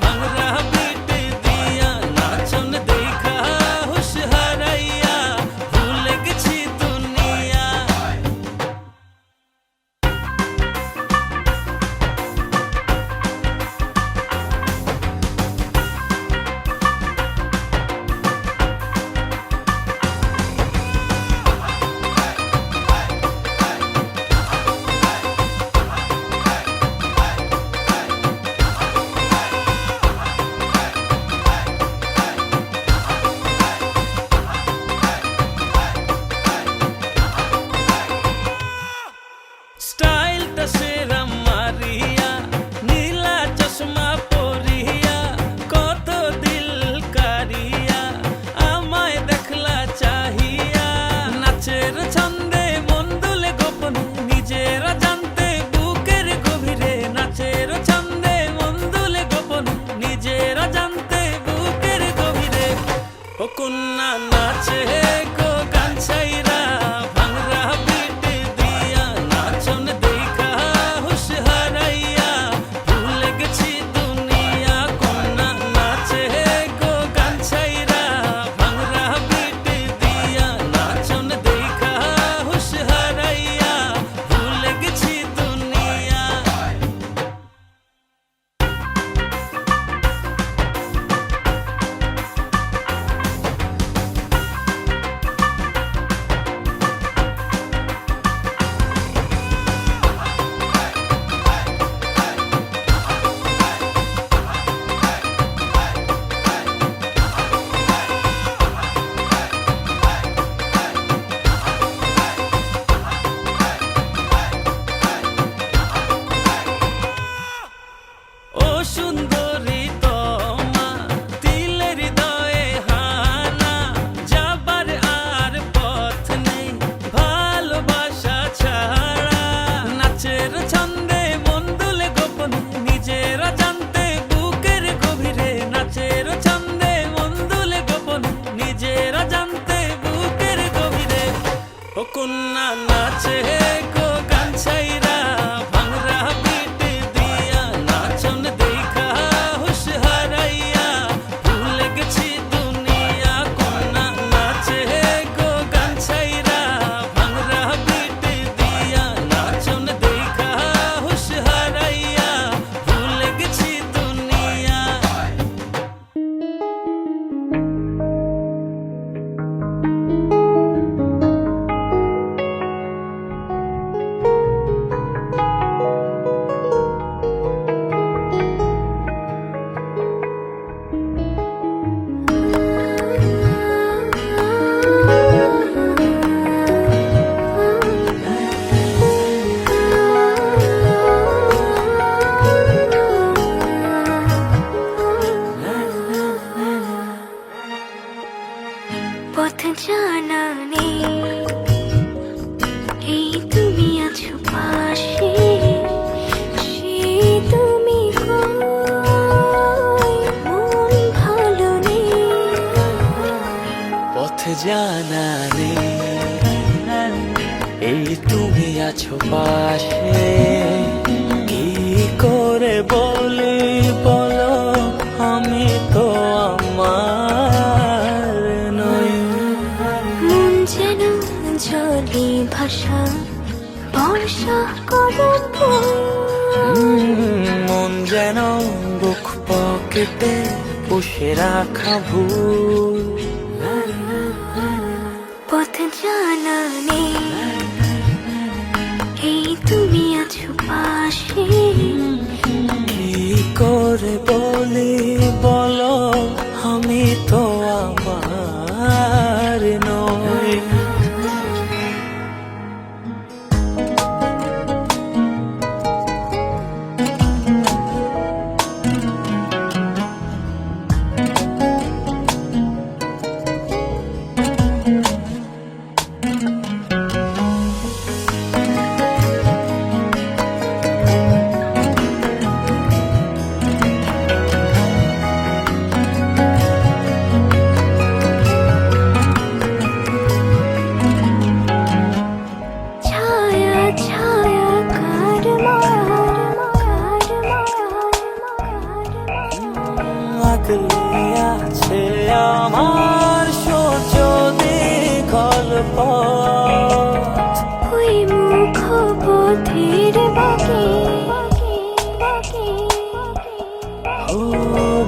ভাঙরা বিট দিয়া, নাচন দেখা হুশ হারাইয়া, ভুলে গেছি দুনিয়া। স্টাইলটা সেরা মারিয়া, নীলা চশমা পরিয়া, কত দিল কারিয়া, আমায় দেখলা চাহিয়া। নাচের ছন্দে মন দুলে গোপনে, নিজেরা জানতে বুকের গভীরে, নাচের ছন্দে মন দুলে গোপনে, নিজেরা জানতে বুকের গভীরে। ও কন্যা নাচে গো গান ছাইরা, ভাঙরা বিট দিয়া, নাচন দেখা হুশ হারাইয়া, ভুলে গেছি দুনিয়া। কন্যা নাচে গো গান ছাইরা, ভাঙরা বিট দিয়া, নাচন দেখা হুশ হারাইয়া, ভুলে গেছি দুনিয়া। ও সুন্দরী তোমা, তিলের হৃদয়ে হানা, যাবার আর পথ নেই ভালোবাসা ছাড়া। নাচের ছন্দে মন দুলে গোপনে, নিজেরা জানতে বুকের গভীরে, নাচের ছন্দে মন দুলে গোপনে, নিজেরা জানতে বুকের গভীরে। ও কন্যা নাচে গো গান ছাইরা, ভাঙরা বিট দিয়া, নাচন দেখা হুশ হারাইয়া, ভুলে গেছি দুনিয়া। কন্যা নাচে গো গান ছাইরা, ভাঙরা বিট দিয়া, নাচন দেখা হুশ হারাইয়া, ভুলে গেছি দুনিয়া। পথ জানা নেই, এই তুমি আছো পাশে, সে তুমি কই, মন ভালো নেই। পথ জানা নেই, এই তুমি আছো পাশে, কি করে বলি বলো, আমি তো আমার নই। মন যেন জলি ভাষা, বর্ষা করম মন যেন বুক পকেটে পুষে রাখা ভুল। পথ জানা নেই, এই তুমি আছো পাশে, কি করে বলি বলো, আমি তো আমার নই।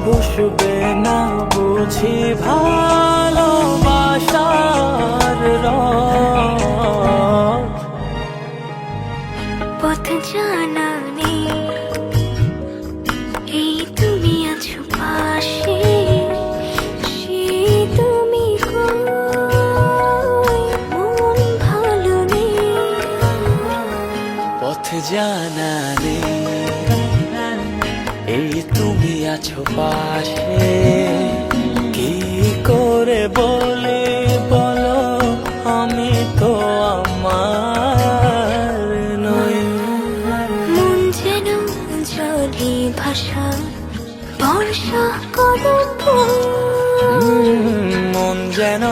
বসবে না বুঝি ভালোবাসার রং। পথ জানা নেই, এই তুমি আছো পাশে, সে তুমি কই, মন ভালো নেই। পথ জানা নেই, এই তুমি আছো পাশে, কি করে বলে বলো আমি তো আমার নই। মন যেন জলে ভাষা, বর্ষা কদম্ব। মন যেন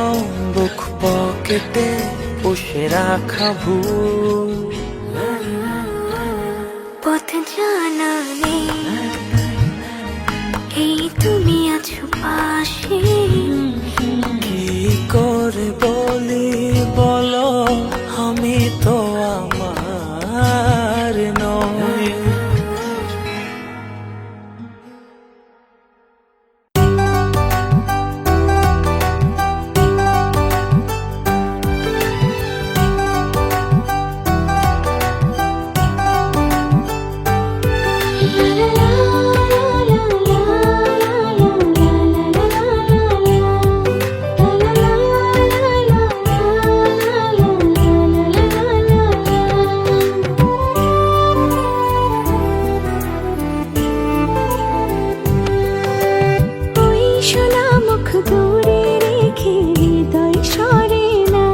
বুক পকেটে পুষে রাখা ভুল। পথ জানা নেই, এই তুমি আছো পাশে, কি করে বলি বলো আমি তো আমার নই। ওই সোনা মুখ দূরে রেখে হৃদয় সরে না,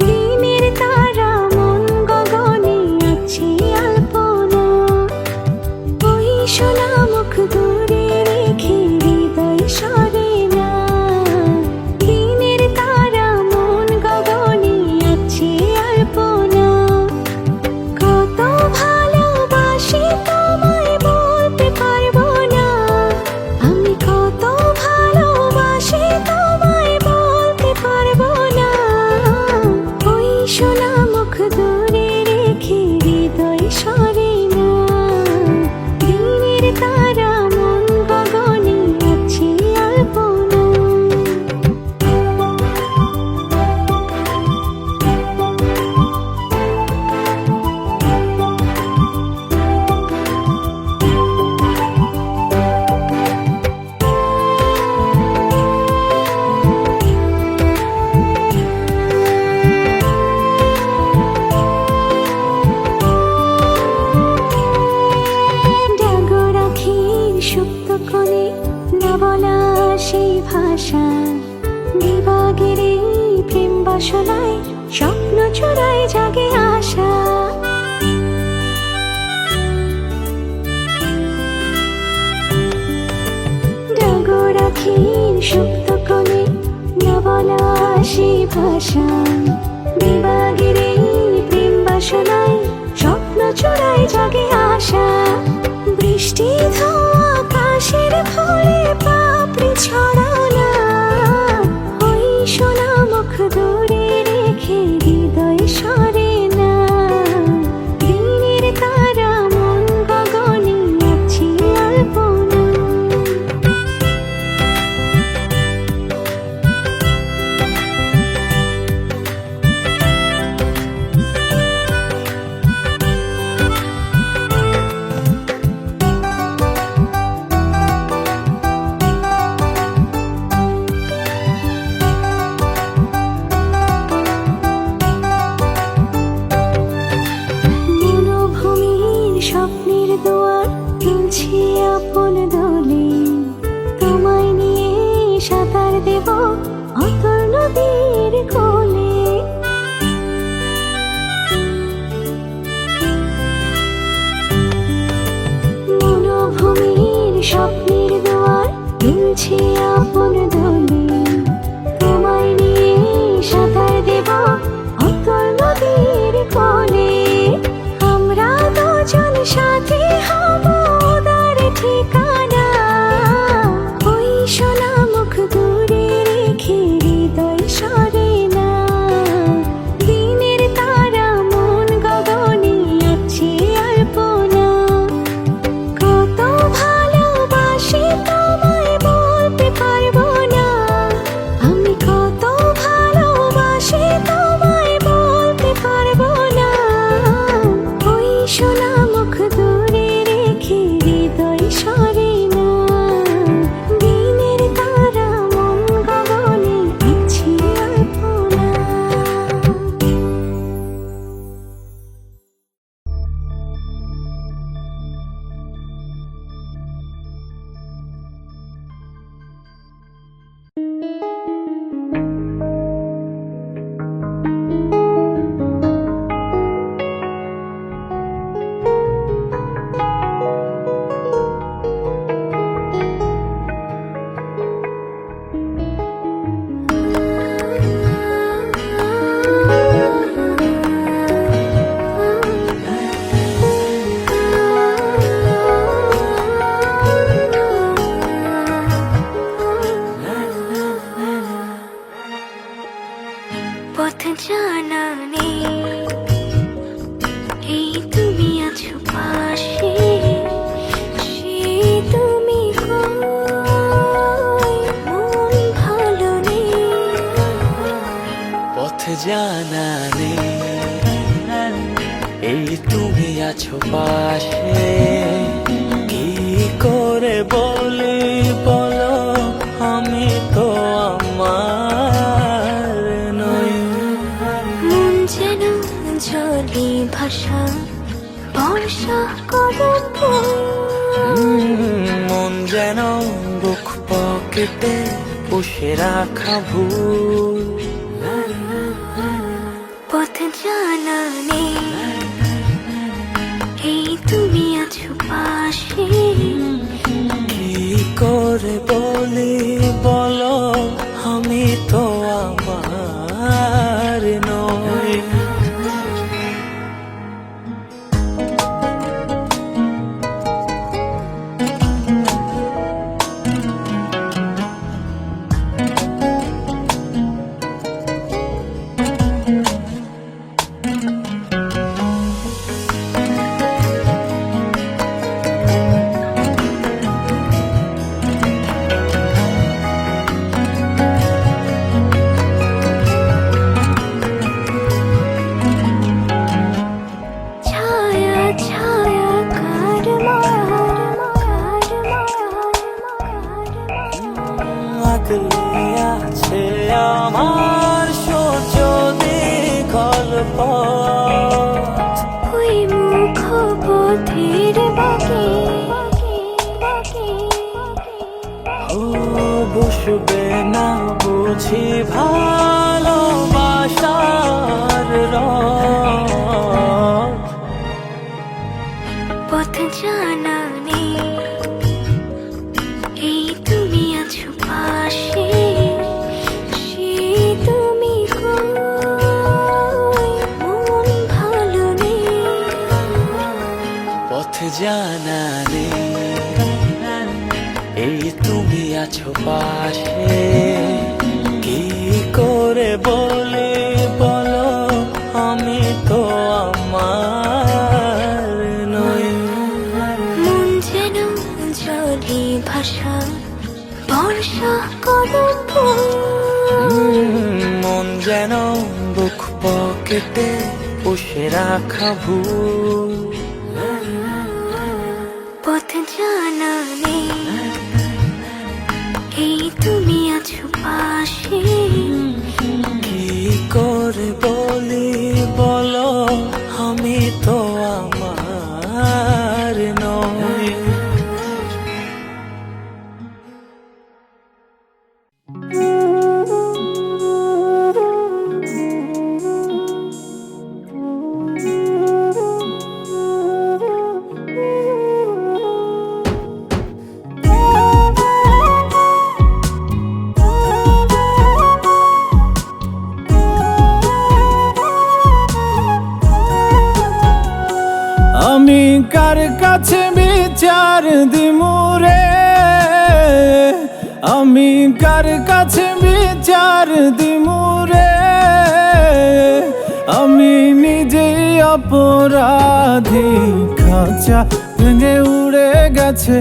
দিনের তারা মন গগনে আছে আলপনা। ওই সোনা মুখ দূরে রেখে হৃদয় সরে না, দিনের তারা মন গগনে আছে আলপনা। কত ভালোবাসি তোমায় বলতে পারবো না, আমি কত ভালোবাসি তোমায় বলতে পারবো না। ওই সোনা মুখ দূরে রেখে হৃদয় সরে না, দিনের তারা মন গগনে আছে আলপনা। জাগো রাখি সুপ্ত কোণে না বলা সেই ভাষা, দিবাগের এই প্রেম বাসনায় স্বপ্ন চোরায় জাগে আশা। জাগো রাখি সুপ্ত কোণে না বলা সেই ভাষা, দিবাগের এই প্রেম বাসনায় স্বপ্ন চোরায় জাগে আশা। বৃষ্টি ধোয়া আকাশের ফুলে পাপড়ি ছড়াও না, ওই সোনা মুখ দূরে রেখে হৃদয় সরে না, দিনের তারা মন গগনে আছে আলপনা। মনোভূমির স্বপ্নের দুয়ার তুলছি আপন দোলে, তোমায় নিয়ে সাঁতার দেব অতল নদীর কোলে। মনোভূমির স্বপ্নের দুয়ার তুলছি আপন দোলে, তোমায় নিয়ে সাঁতার দেব অতল নদীর কোলে। আমরা দুজন সাথী হব উদার ঠিকানা, ওই সোনা মুখ দূরে রেখে হৃদয় সরে না, দিনের তারা মন গগনে আছে আলপনা। কত ভালোবাসি পথ জানা নেই, এই তুমি আছো পাশে, সে তুমি কই, মন ভালো নেই। পথ জানা নেই, এই তুমি আছো পাশে, কি করে বলি বলো আমি তো আমার নই। মন যেন জলি ভাষা, বর্ষা করব। মন যেন বুক পকেটে পুষে রাখা ভুল। পথ জানা নেই, এই তুমি আছো পাশে, কি করে বলি বলো আমি তো আমার নই। ছায়া ছায়া কার মায়া, কার মায়া, আগলে আছে আমার সূর্য দীঘল পথ। ওই মুখ পথের বাঁকে, ও বসবে না বুঝি ভালোবাসার রথ। পথ জানা নেই, এই তুমি আছো পাশে, সে তুমি কই, মন ভালো নেই। পথ জানা নেই, এই তুমি আছো পাশে, কি করে বলে বলো আমি তো আমার নই। মন যেন জলি ভাষা, বর্ষা করব। মন যেন বুক পকেটে পুষে রাখা ভুল। পথ জানা নেই, এই তুমি আছো পাশে, কি করে বলি বলো আমি তো আমার নই। আমি কার কাছে বিচার দিমুরে, আমি কার কাছে বিচার দিমুরে, আমি নিজেই অপরাধী। খাঁচা ভেঙে উড়ে গেছে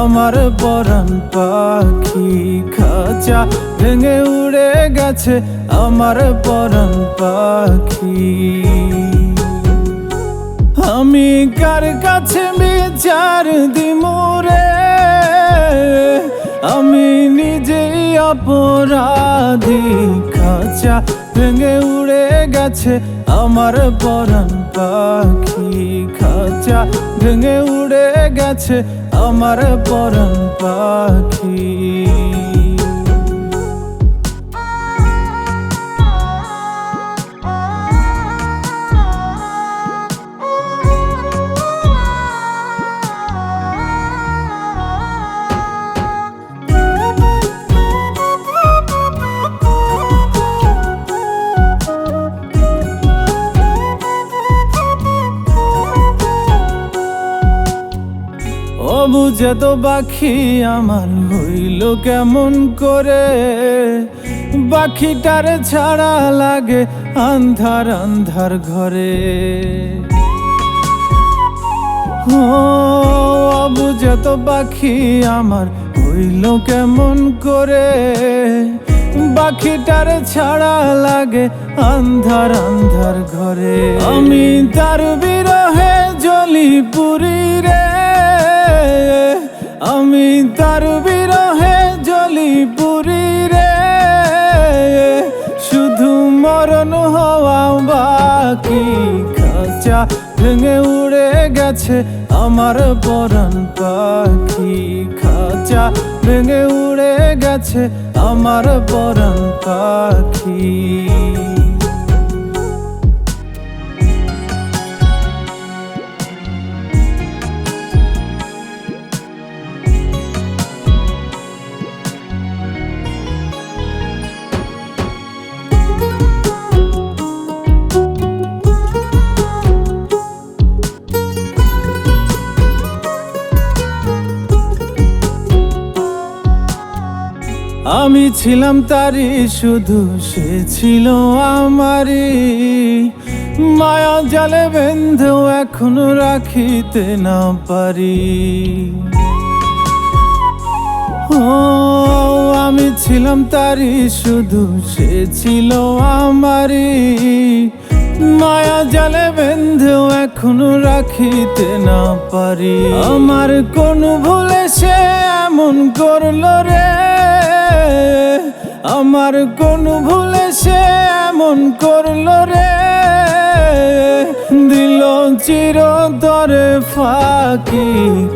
আমার পরাণ পাখি, খাঁচা ভেঙে উড়ে গেছে আমার পরাণ পাখি। আমি কার কাছে বিচার দিমুরে, আমি নিজেই অপরাধী। খাঁচা ভেঙে উড়ে গেছে আমার পরাণ পাখি, খাঁচা ভেঙে উড়ে গেছে আমার পরাণ পাখি। বুঝে তো পাখি আমার হইল কেমন করে, পাখিটারে ছাড়া লাগে আন্ধার আন্ধার ঘরে। ও বুঝে তো পাখি আমার হইল কেমন করে, পাখিটারে ছাড়া লাগে আন্ধার আন্ধার ঘরে। আমি তার বিরহে জ্বলি পুরি রে, আমি তার বিরহে জ্বলি পুরি রে, শুধু মরণ হওয়া বাকি। খাঁচা ভেঙে উড়ে গেছে আমার পরাণ পাখি, খাঁচা ভেঙে উড়ে গেছে আমার পরাণ পাখি। আমি ছিলাম তারি শুধু সে ছিল আমারই, মায়া জালে বেঁধেও এখনো রাখিতে না পারি। ও আমি ছিলাম তারি শুধু সে ছিল আমারই, মায়া জালে বেঁধেও এখনো রাখিতে না পারি। আমার কোন ভুলে সে এমন করলো রে, আমার কোন ভুলে সে এমন করলো রে, দিল চিরতরে ফাঁকি।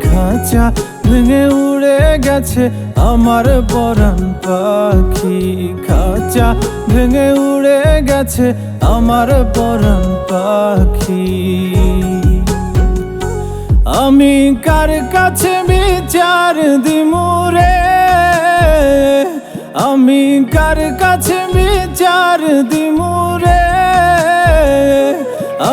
খাঁচা ভেঙে উড়ে গেছে আমার পরাণ পাখি, খাঁচা ভেঙে উড়ে গেছে আমার পরাণ পাখি। আমি কার কাছে বিচার দিমু রে, আমি কার কাছে বিচার দিমু রে,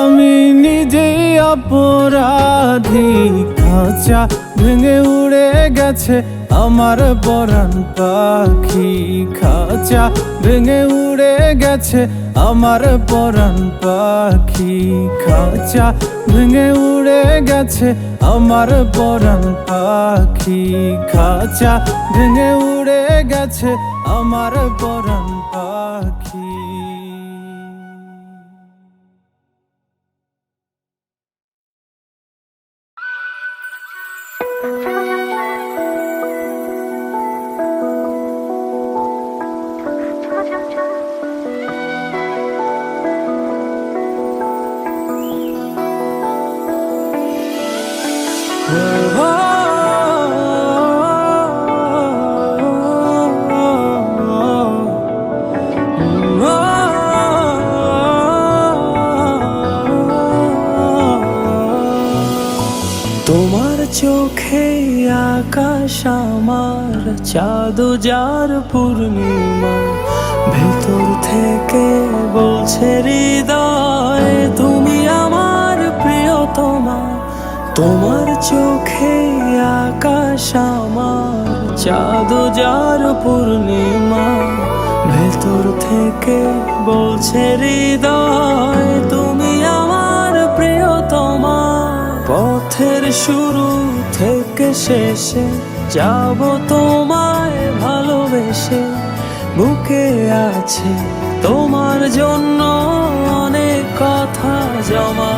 আমি নিজেই অপরাধী। খাঁচা ভেঙে উড়ে গেছে আমার পরাণ পাখি, খাঁচা ভেঙে উড়ে গেছে আমার পরাণ পাখি, খাঁচা ভেঙে উড়ে গেছে আমার পরাণ পাখি, খাঁচা ভেঙে উড়ে গেছে আমার পরাণ পাখি। তোমার চোখে আকাশ আমার চাঁদ যার পূর্ণিমা, ভেতর থেকে বলছে হৃদয় তুমি আমার প্রিয়তমা। তোমার চোখে আকাশ আমার চাঁদ যার পূর্ণিমা, ভেতর থেকে বলছে হৃদয় তুমি আমার প্রিয়তমা। পথের শুরু থেকে শেষে যাব তোমায় ভালোবেসে, বুকে আছে তোমার জন্য অনেক কথা জমা।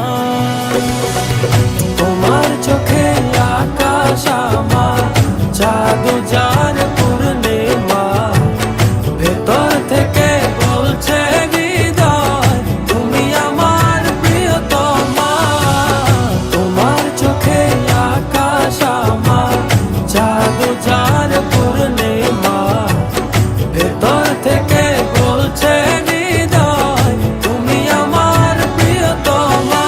তোমার চোখে আকাশ আমার চাঁদ যার পূর্ণিমা, ভেতর থেকে বলছে হৃদয় তুমি আমার প্রিয়তমা। তোমার চোখে আকাশ আমার চাঁদ যার পূর্ণিমা, ভেতর থেকে বলছে হৃদয় তুমি আমার প্রিয়তমা।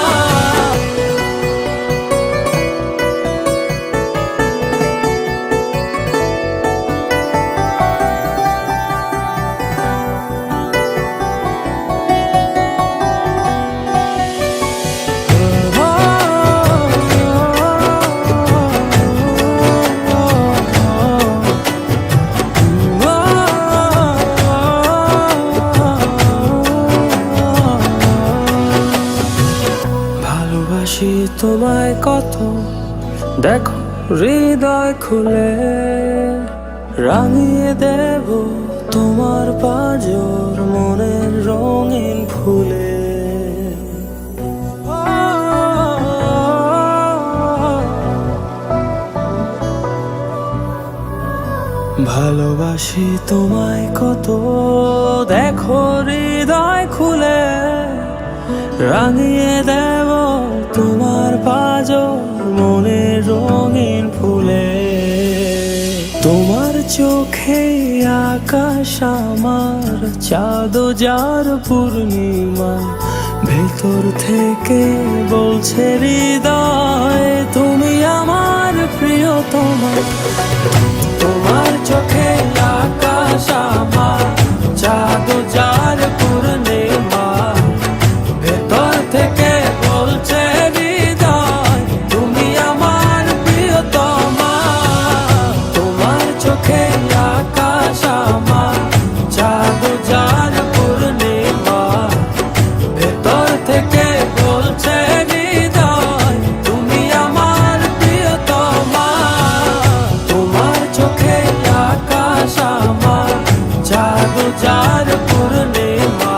কত, দেখো হৃদয় খুলে রাঙিয়ে দেব তোমার পাঁজর মনের রঙিন ফুলে। ভালোবাসি তোমায় কত, দেখো হৃদয় খুলে রাঙিয়ে দেব তোমার পাঁজর মনের রঙিন ফুলে। তোমার চোখে আকাশ আমার চাঁদ যার পূর্ণিমা, ভেতর থেকে বলছে হৃদয় তুমি আমার প্রিয়তমা। তোমার চোখে আকাশ আমার চাঁদ যার পূর্ণিমা, ভেতর থেকে বলছে হৃদয় তুমি আমার প্রিয়তমা। তোমার চোখে আকাশ আমার চাঁদ যার পূর্ণিমা, ভেতর থেকে বলছে হৃদয় তুমি আমার প্রিয়তমা। তোমার চোখে আকাশ আমার চাঁদ যার পূর্ণিমা,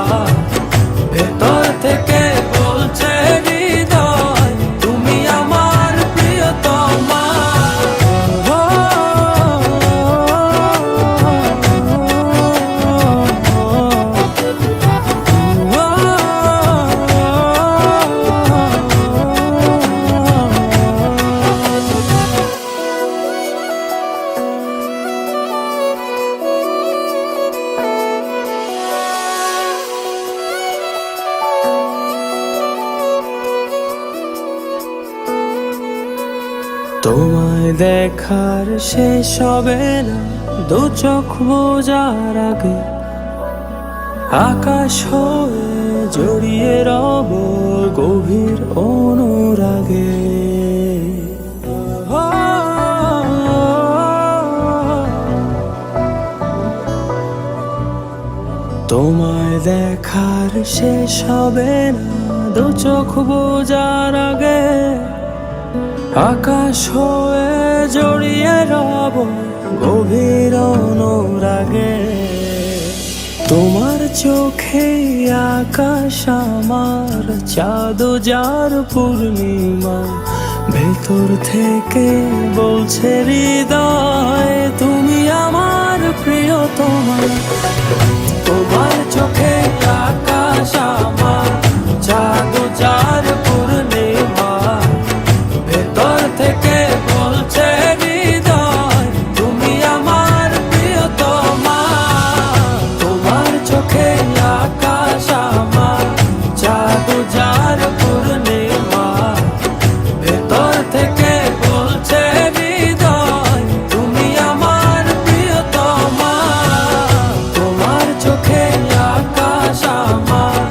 ভেতর থেকে বলছে হৃদয় তুমি আমার প্রিয়তমা। তোমায় দেখার শেষ হবে না দু চোখ বোঝার আগে, আকাশ হয়ে জড়িয়ে রব গভীর অনুরাগে। তোমায় দেখার শেষ হবে না দু চোখ বোঝার আগে, আকাশ হয়ে জড়িয়ে রব গভীর অনুরাগে। তোমার চোখে আকাশ আমার চাঁদ যার পূর্ণিমা, ভেতর থেকে বলছে হৃদয় তুমি আমার প্রিয়তমা। তোমার চোখে আকাশ আমার চাঁদ যার পূর্ণিমা, ভেতর থেকে বলছে হৃদয় তুমি আমার প্রিয়তমা। তোমার চোখে আকাশ আমার চাঁদ যার পূর্ণিমা, ভেতর থেকে বলছে হৃদয় তুমি আমার প্রিয়তমা। তোমার চোখে আকাশ আমার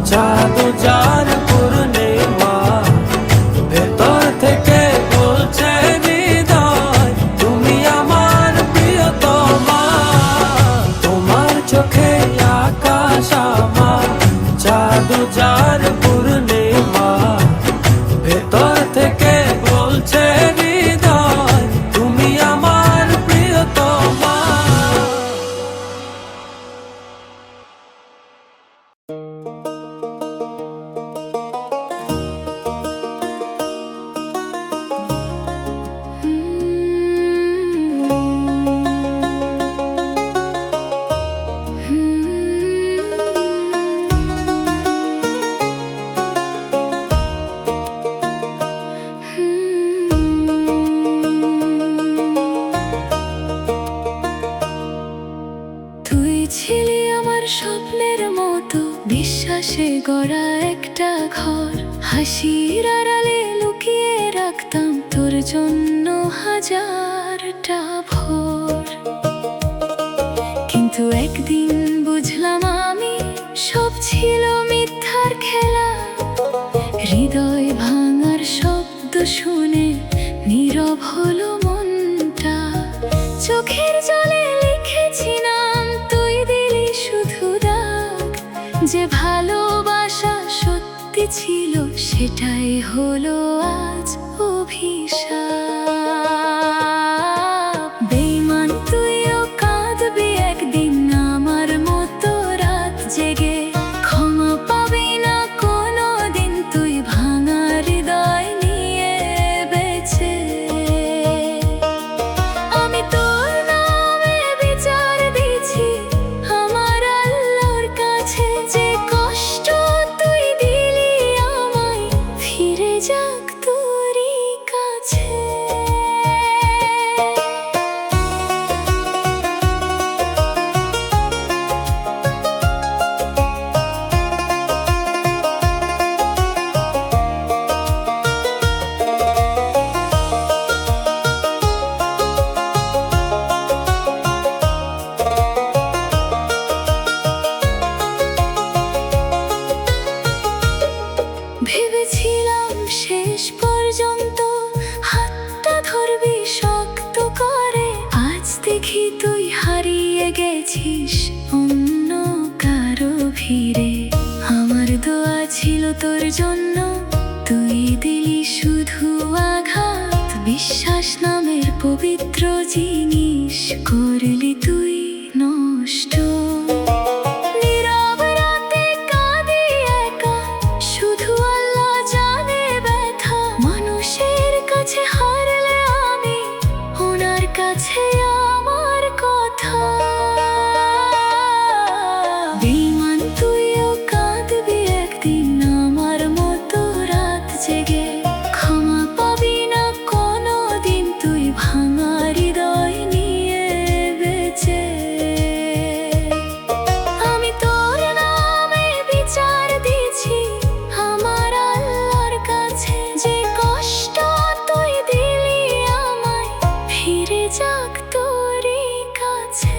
চাঁদ যার পূর্ণিমা, ভেতর থেকে বলছে হৃদয় তুমি আমার প্রিয়তমা। তোমার চোখে আকাশ আমার চাঁদ যার পূর্ণিমা, ভেতর থেকে বলছে হৃদয় তুমি আমার প্রিয়তমা। তুই ছিলি আমার স্বপ্নের মতো, বিশ্বাসে গড়া একটা ঘর। হাসির আড়ালে লুকিয়ে রাখতাম তোর জন্য হাজারটা ভোর। কিন্তু একদিন বুঝলাম আমি সব ছিল মিথ্যার খেলা। হৃদয় ভাঙার শব্দ শুনে নীরব হলো মনটা। চোখের জলে লিখেছি নাম, তুই দিলি শুধু দাগ। যে ভালোবাসা সত্যি ছিল সেটাই হলো আজ গেছিস অন্য কারো ভিড়ে। আমার দোয়া ছিল তোর জন্য, তুই দিলি শুধু আঘাত। বিশ্বাস নামের পবিত্র জিনিস করলি তুই নষ্ট। নীরব রাতে কাঁদি একা, শুধু আল্লাহ জানে ব্যথা। মানুষের কাছে হারলে আমি, ওনার কাছে আমার কথা। বেঈমান তুইও কাঁদবি একদিন আমার মতো রাত জেগে। ক্ষমা পাবি না কোনোদিন তুই ভাঙা হৃদয় নিয়ে বেঁচে। আমি তোর নামে বিচার দিছি আমার আল্লাহর কাছে। যে কষ্ট তুই দিলি আমায়, ফিরে যাক তোরই কাছে।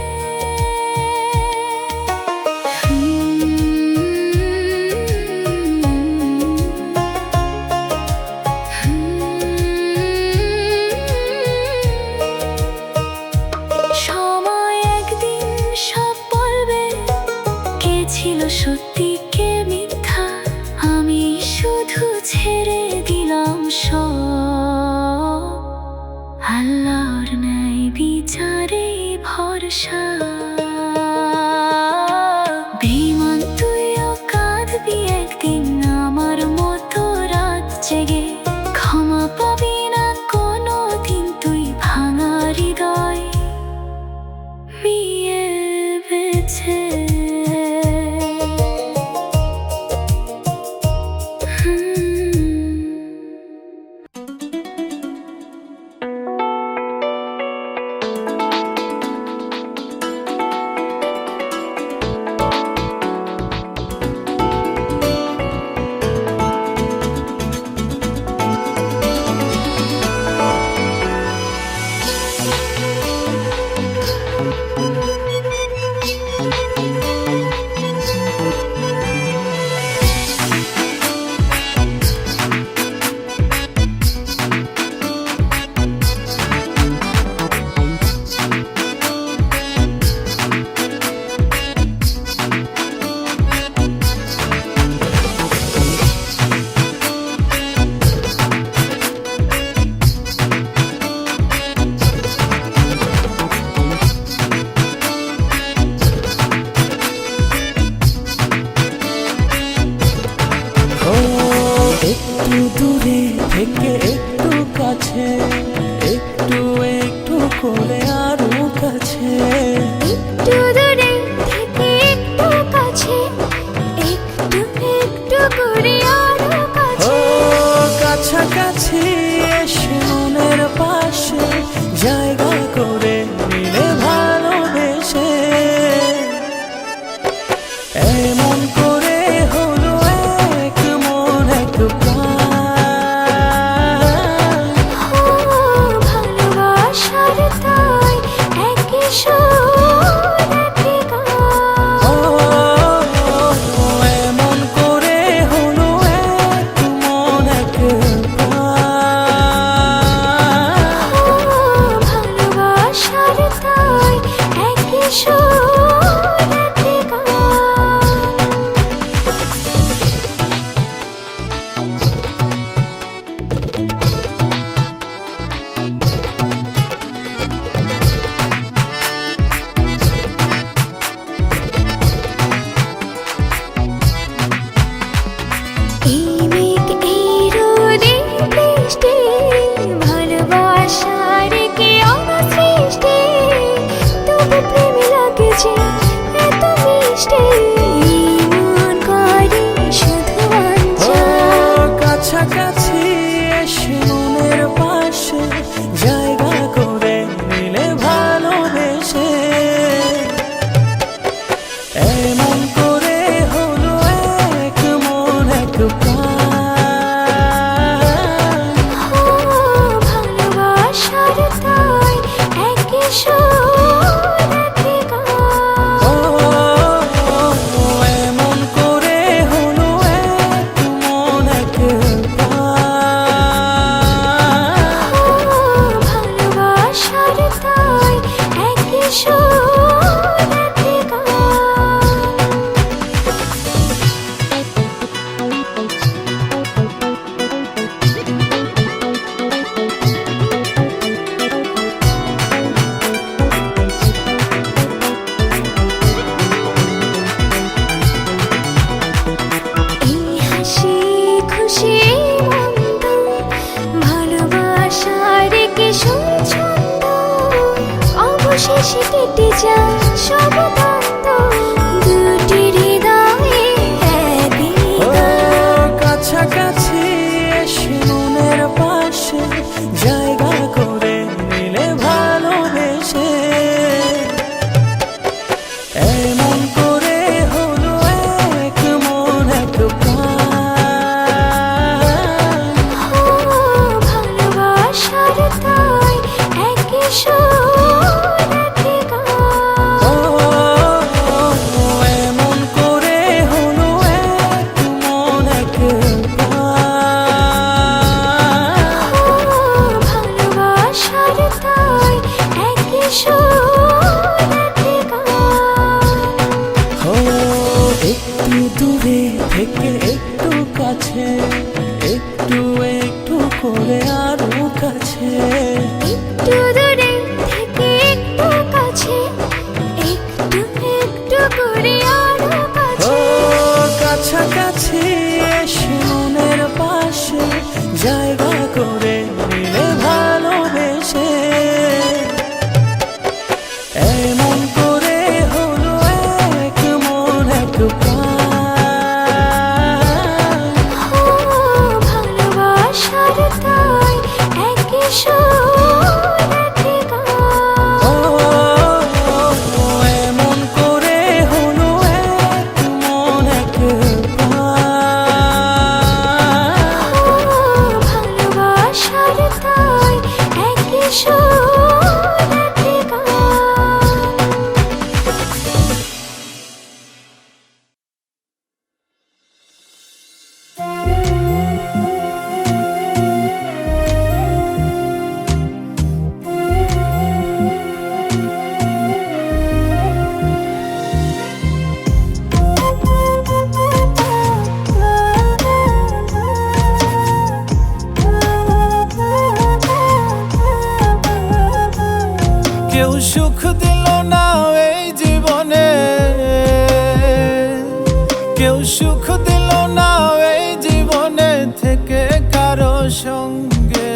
সময় একদিন সব বলবে, কে ছিল সত্যি কে মিথ্যা। আমি শুধু ছেড়ে দিলাম সব, আল্লাহর ন্যায় বিচারে ভরসা। বেঈমান তুইও কাঁদবি একদিন আমার মতো রাত জেগে। ক্ষমা পাবি না কোনোদিন তুই ভাঙা হৃদয় নিয়ে বেঁচে। একটু দূরে থেকে একটু কাছে, একটু একটু করে আরো কাছে। একটু দূরে থেকে একটু কাছে, একটু একটু করে আরো কাছে। ও কাছাকাছি এসে মনের পাশে জায়গা করে নিলে ভালোবেসে। এমন করে হলো এক মন এক প্রাণ। ভালোবাসার তাই একই সুর একই গান। এমন করে হলো এক মন এক প্রাণ। ভালোবাসার তাই একই সুর একই গান। এই মেঘ এই রোদে বৃষ্টি, ভালোবাসার কি অসৃষ্টি। তবু প্রেম লাগে যে এত মিষ্টি, মন করে শুধু বাঞ্ছা। কাছাকাছি এসে মনের পাশে জায়গা করে নিলে ভালোবেসে। এমন করে হলো এক মন এক প্রাণ। ভালোবাসার তাই একই সুর একই গান। এমন করে হলো এক মন এক প্রাণ। ভালোবাসার তাই একই সুর শেষে কেটে যায় সব দ্বন্দ্ব, দুটি হৃদয়ে এক হৃদয়। কাছাকাছি এসে মনের পাশে জায়গা করে নিলে ভালোবেসে, এমন করে হলো এক মন এক প্রাণ। ভালোবাসার তাই একই সুর একই গান। এমন করে হলো এক মন এক প্রাণ। ভালোবাসার তাই একই সুর একই গান। একটু দূরে থেকে একটু কাছে, একটু একটু করে আরো কাছে। একটু দূরে থেকে একটু কাছে, একটু একটু করে আরো কাছে। কাছাকাছি এসে মনের পাশে জায়গা করে নিলে ভালোবেসে, এমন করে হলো এক মন এক প্রাণ। ভালোবাসার তাই একই সুর একই গান। এমন করে হলো এক মন এক প্রাণ। ভালোবাসার তাই একই সুর একই গান। কেউ সুখ দিল না এই জীবনে, কেউ সুখ দিল না এই জীবনে থেকে কারো সঙ্গে।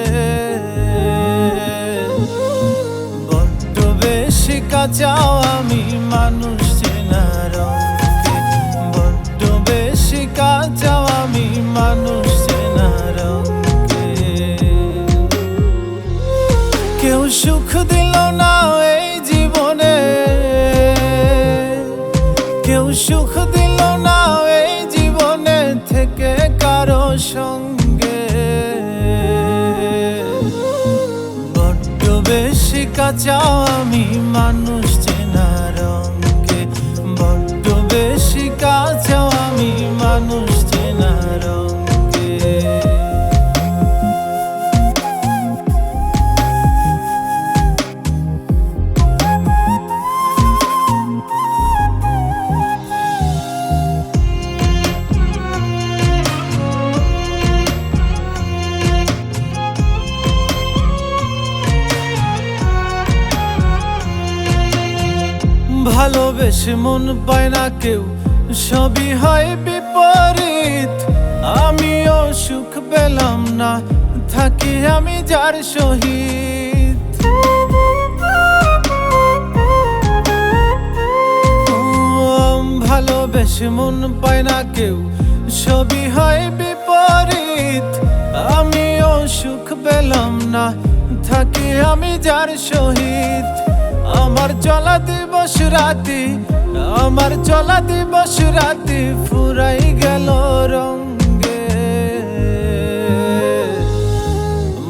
বড্ড বেশি কাঁচাও আমি মানুষ চেনার অঙ্কে, বড্ড বেশি কাঁচাও আমি মানুষ চেনার অঙ্কে। কেউ সুখ দিল না এই জীবনে, কেউ সুখ দিল না এই জীবনে থেকে কারো সঙ্গে। বড্ড বেশি কাঁচাও আমি মানুষ চেনার অঙ্কে, বড্ড বেশি কাঁচাও আমি মানুষ চেনার অঙ্কে। ভালোবেসে মন পায় না কেউ, সবই হয় বিপরীত। আমিও সুখ পেলাম না, থাকি আমি যার সহিত। ভালোবেসে মন পায় না কেউ, সবই হয় বিপরীত। আমিও সুখ পেলাম না, থাকি আমি যার সহিত। আমার চলা দিবস রাতি, আমার চলা দিবস রাতি ফুরাই গেল রঙ্গে।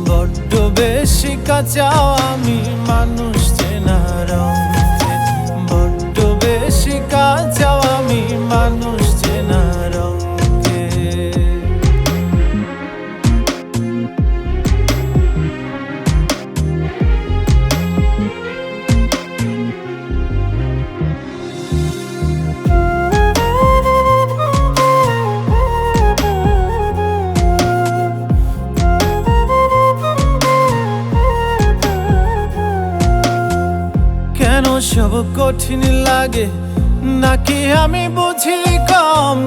বড্ড বেশি কাঁচাও আমি মানুষ চেনার অঙ্কে, বড্ড বেশি কাঁচাও আমি মানুষ চেনার অঙ্কে। সব কঠিন লাগে নাকি আমি বুঝি কম?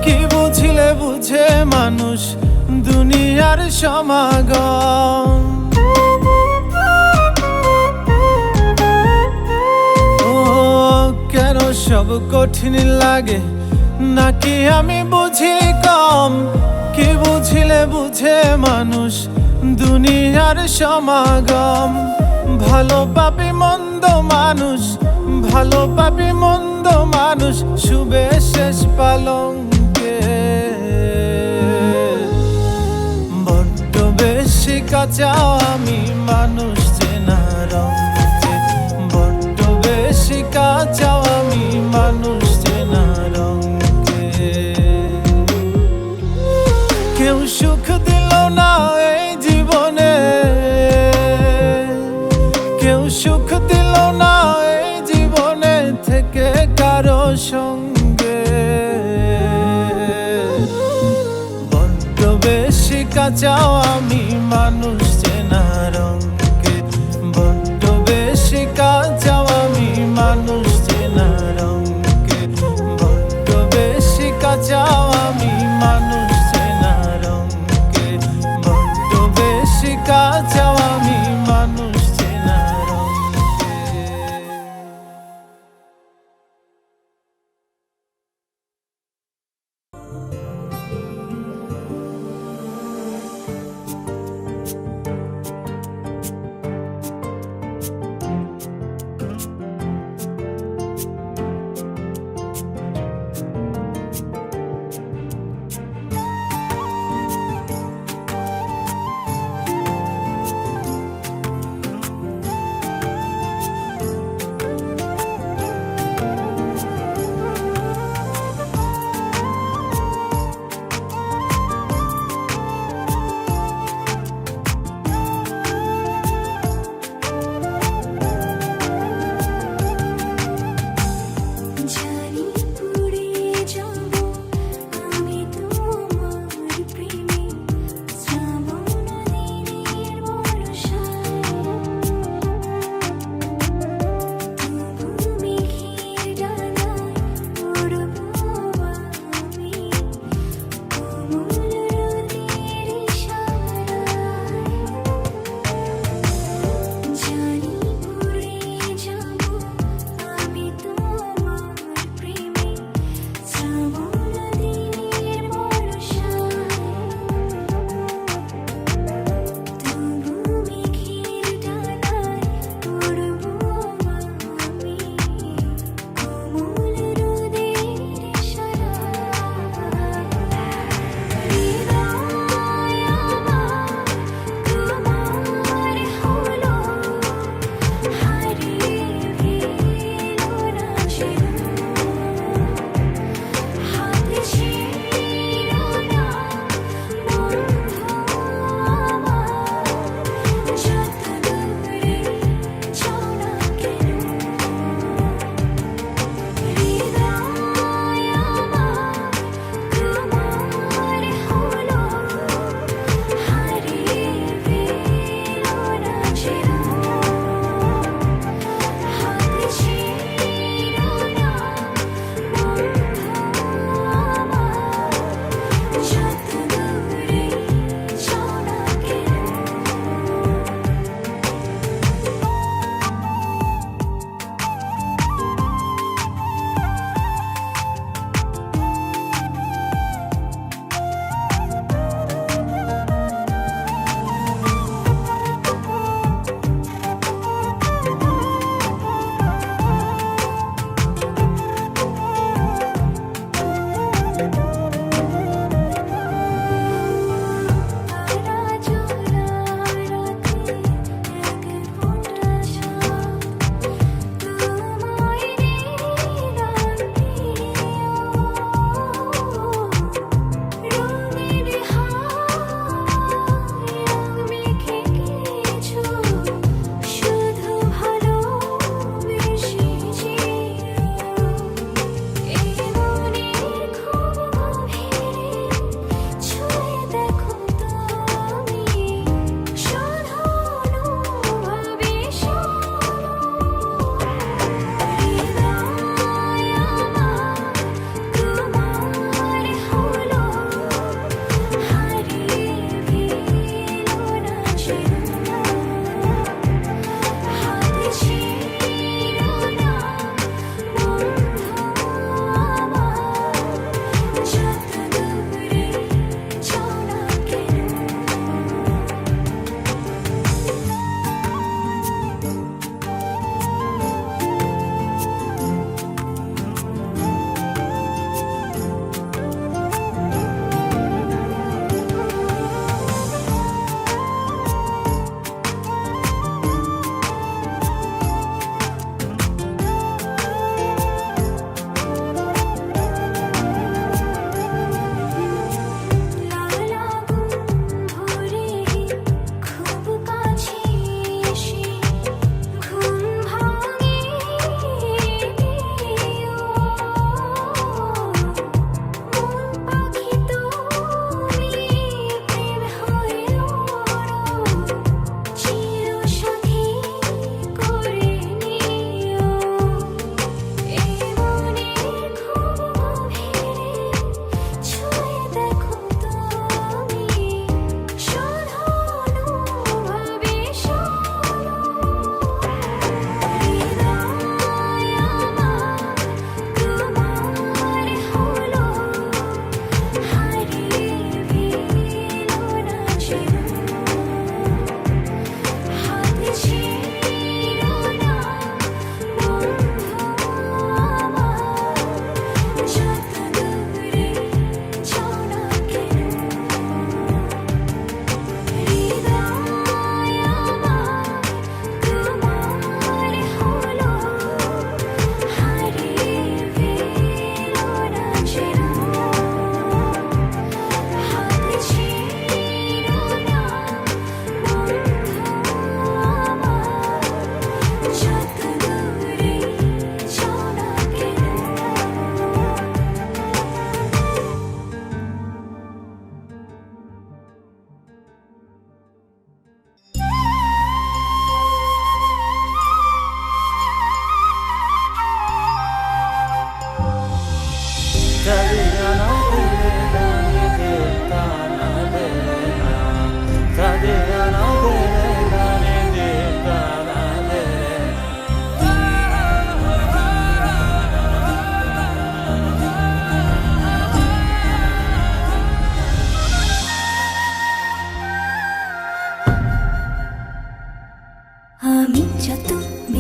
কি বুঝিলে বুঝে মানুষ দুনিয়ার সমাগম। সব কঠিন লাগে নাকি আমি বুঝি কম? কি বুঝিলে বুঝে মানুষ দুনিয়ার সমাগম। ভালো পাপি মন্দ মানুষ, ভালো পাপি মন্দ মানুষ, শুবে শেষ পালঙ্কে। বড্ড বেশি কাঁচা আমি মানুষ চেনা রঙকে, বড্ড বেশি কাঁচা আমি মানুষ চেনা রঙকে। কেউ সুখ দিল না এই জীবনে, কেউ সুখ দিল না এই জীবনে থেকে কারো সঙ্গে। বড্ড বেশি কাঁচা আমি মানুষ চেনা রঙকে, বড্ড বেশি কাঁচা আমি মানুষ চেনা রঙকে, বড্ড বেশি কাঁচা আমি মানুষ চেনা রঙকে, বড্ড বেশি কাঁচা আমি মানুষ চেনা রঙকে।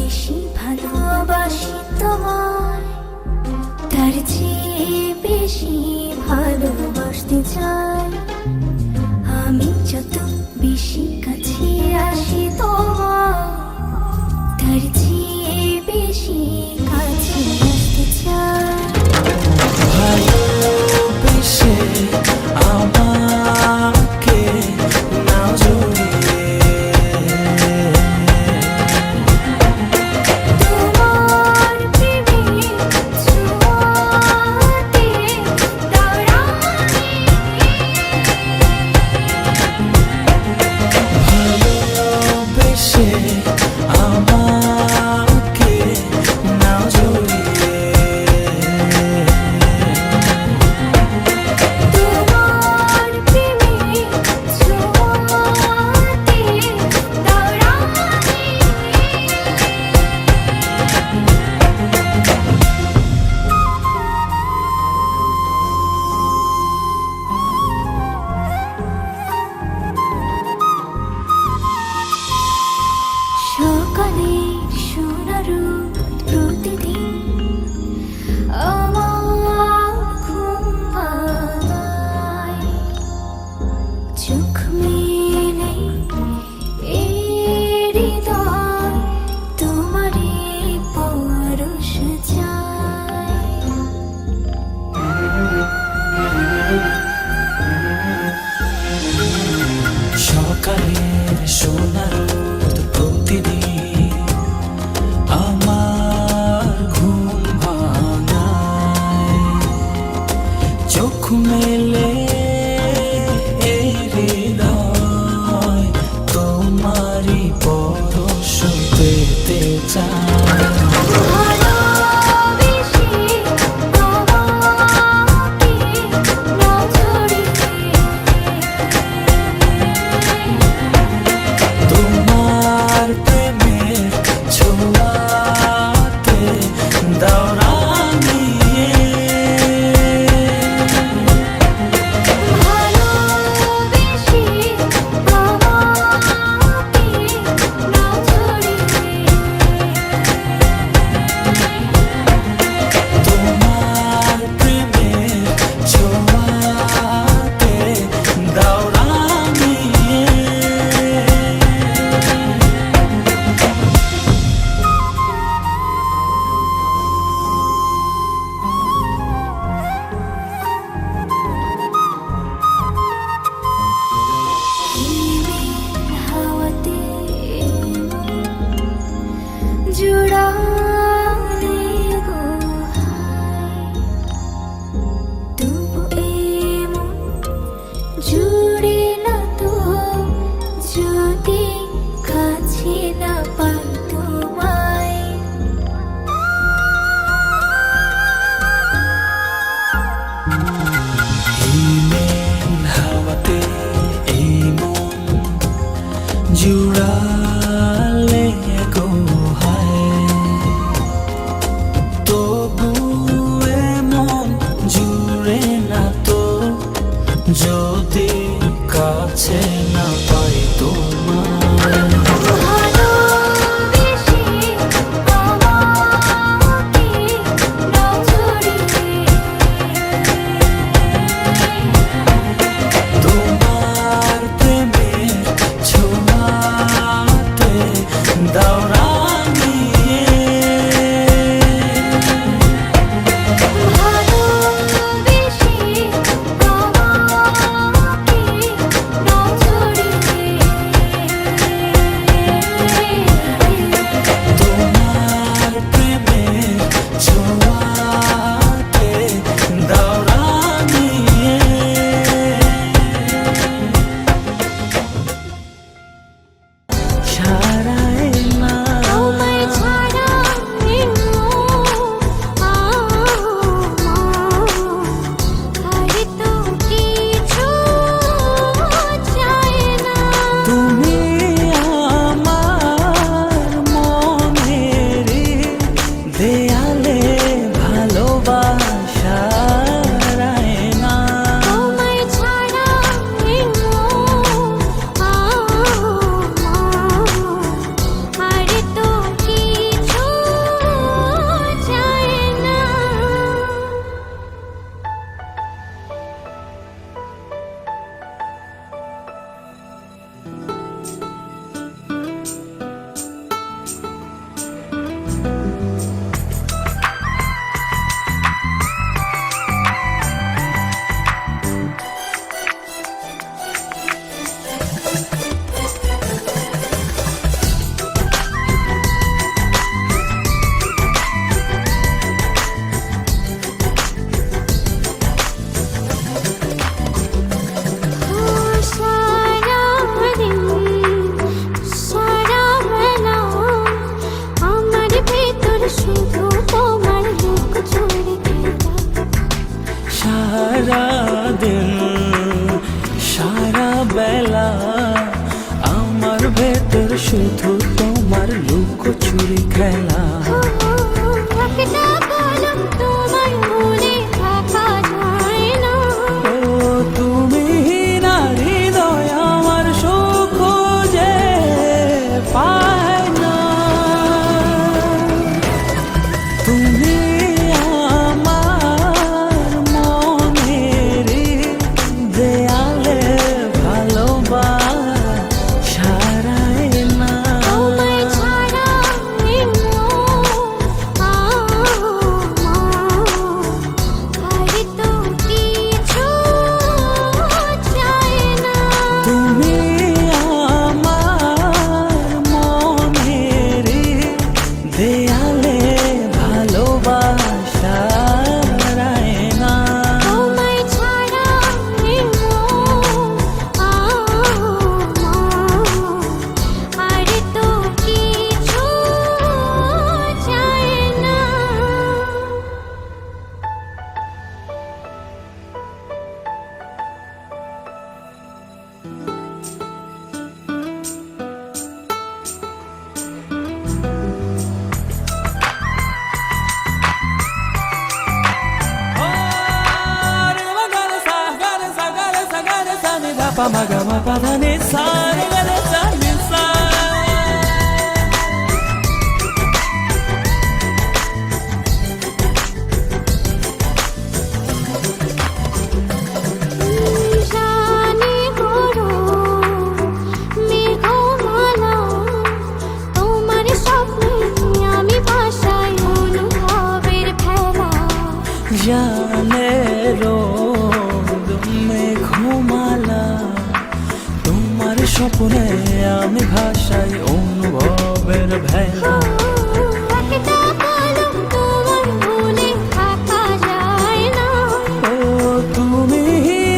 বেশি ভালোবাসি তোমায়, তার চেয়ে বেশি ভালোবাসতে চাই। আমি যত বেশি কাছে আসি তোমার, তার চেয়ে বেশি কাছে আসতে চাই। ভালোবেসে আমাকে নাও জড়িয়ে, তোমার প্রেমে ছোঁয়াতে দাঁড়াই। ভালোবেসে আমাকে নাও জড়িয়ে, তোমার প্রেমে ছোঁয়াতে দাঁড়াই। সকালের সোনার রোদ প্রতিদিন আমার ঘুম ভাঙায়। চোখ মেলে এই হৃদয় তোমারই পরশ চায়। সকালের সোনার রোদ প্রতিদিন আমার ঘুম ভাঙায়। চোখ মেলে এই হৃদয় তোমারই পরশ পেতে চায়। ভালোবেসে আমাকে নাও জড়িয়ে, তোমার প্রেমের ছোঁয়াতে দাও রাঙিয়ে, ভালোবেসে আমাকে নাও জড়িয়ে, তোমার প্রেমের ছোঁয়াতে দাও রাঙিয়ে। হাওয়াতে জুড়ালে গো হায়, তবু এমন জুড়ে না তো যদি কাছে না পাই তোমায়। হিমেল হাওয়াতে এই মন জুড়ালে গো হায়, শুধু তোমার লুকোচুরি খেলা। একটা কলম তোমার মনে থাকা যায় না। ও তুমি না হৃদয় আমার সুখ খুঁজে পায় না। তুমি আমার মনের দেয়ালে ভালোবাসায় না। তোমায় ছাড়া এই মন আর তো কিছু চায় না। তুমি আমার মনের দেয়ালে ভালোবাসায় না। তোমায় ছাড়া এই মন আর তো কিছু চায় না। Pa ma ga ma pa da ni sa re ga re sa ni sa. জানি করো মেঘমালা, তোমার স্বপ্নে আমি ভাসাই অনুভবের ভেলা। জানে রোদ মেঘমালা, তোমার স্বপ্নে আমি ভাসাই অনুভবের ভেলা। একটা কলম তোমার মনে থাকা যায় না। ও তুমি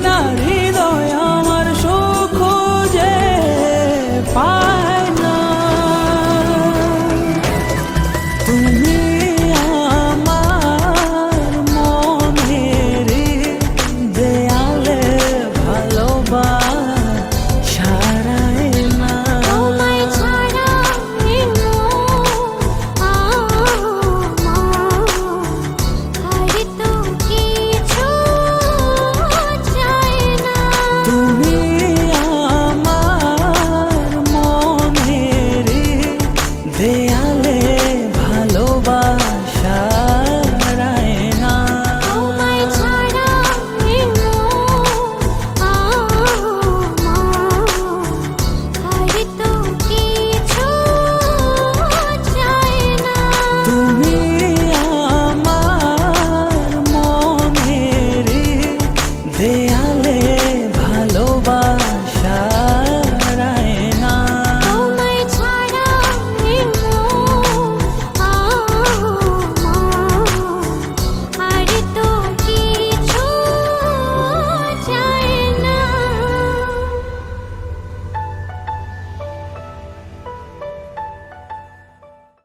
না হৃদয় আমার সুখ খুঁজে পায় না। তুমি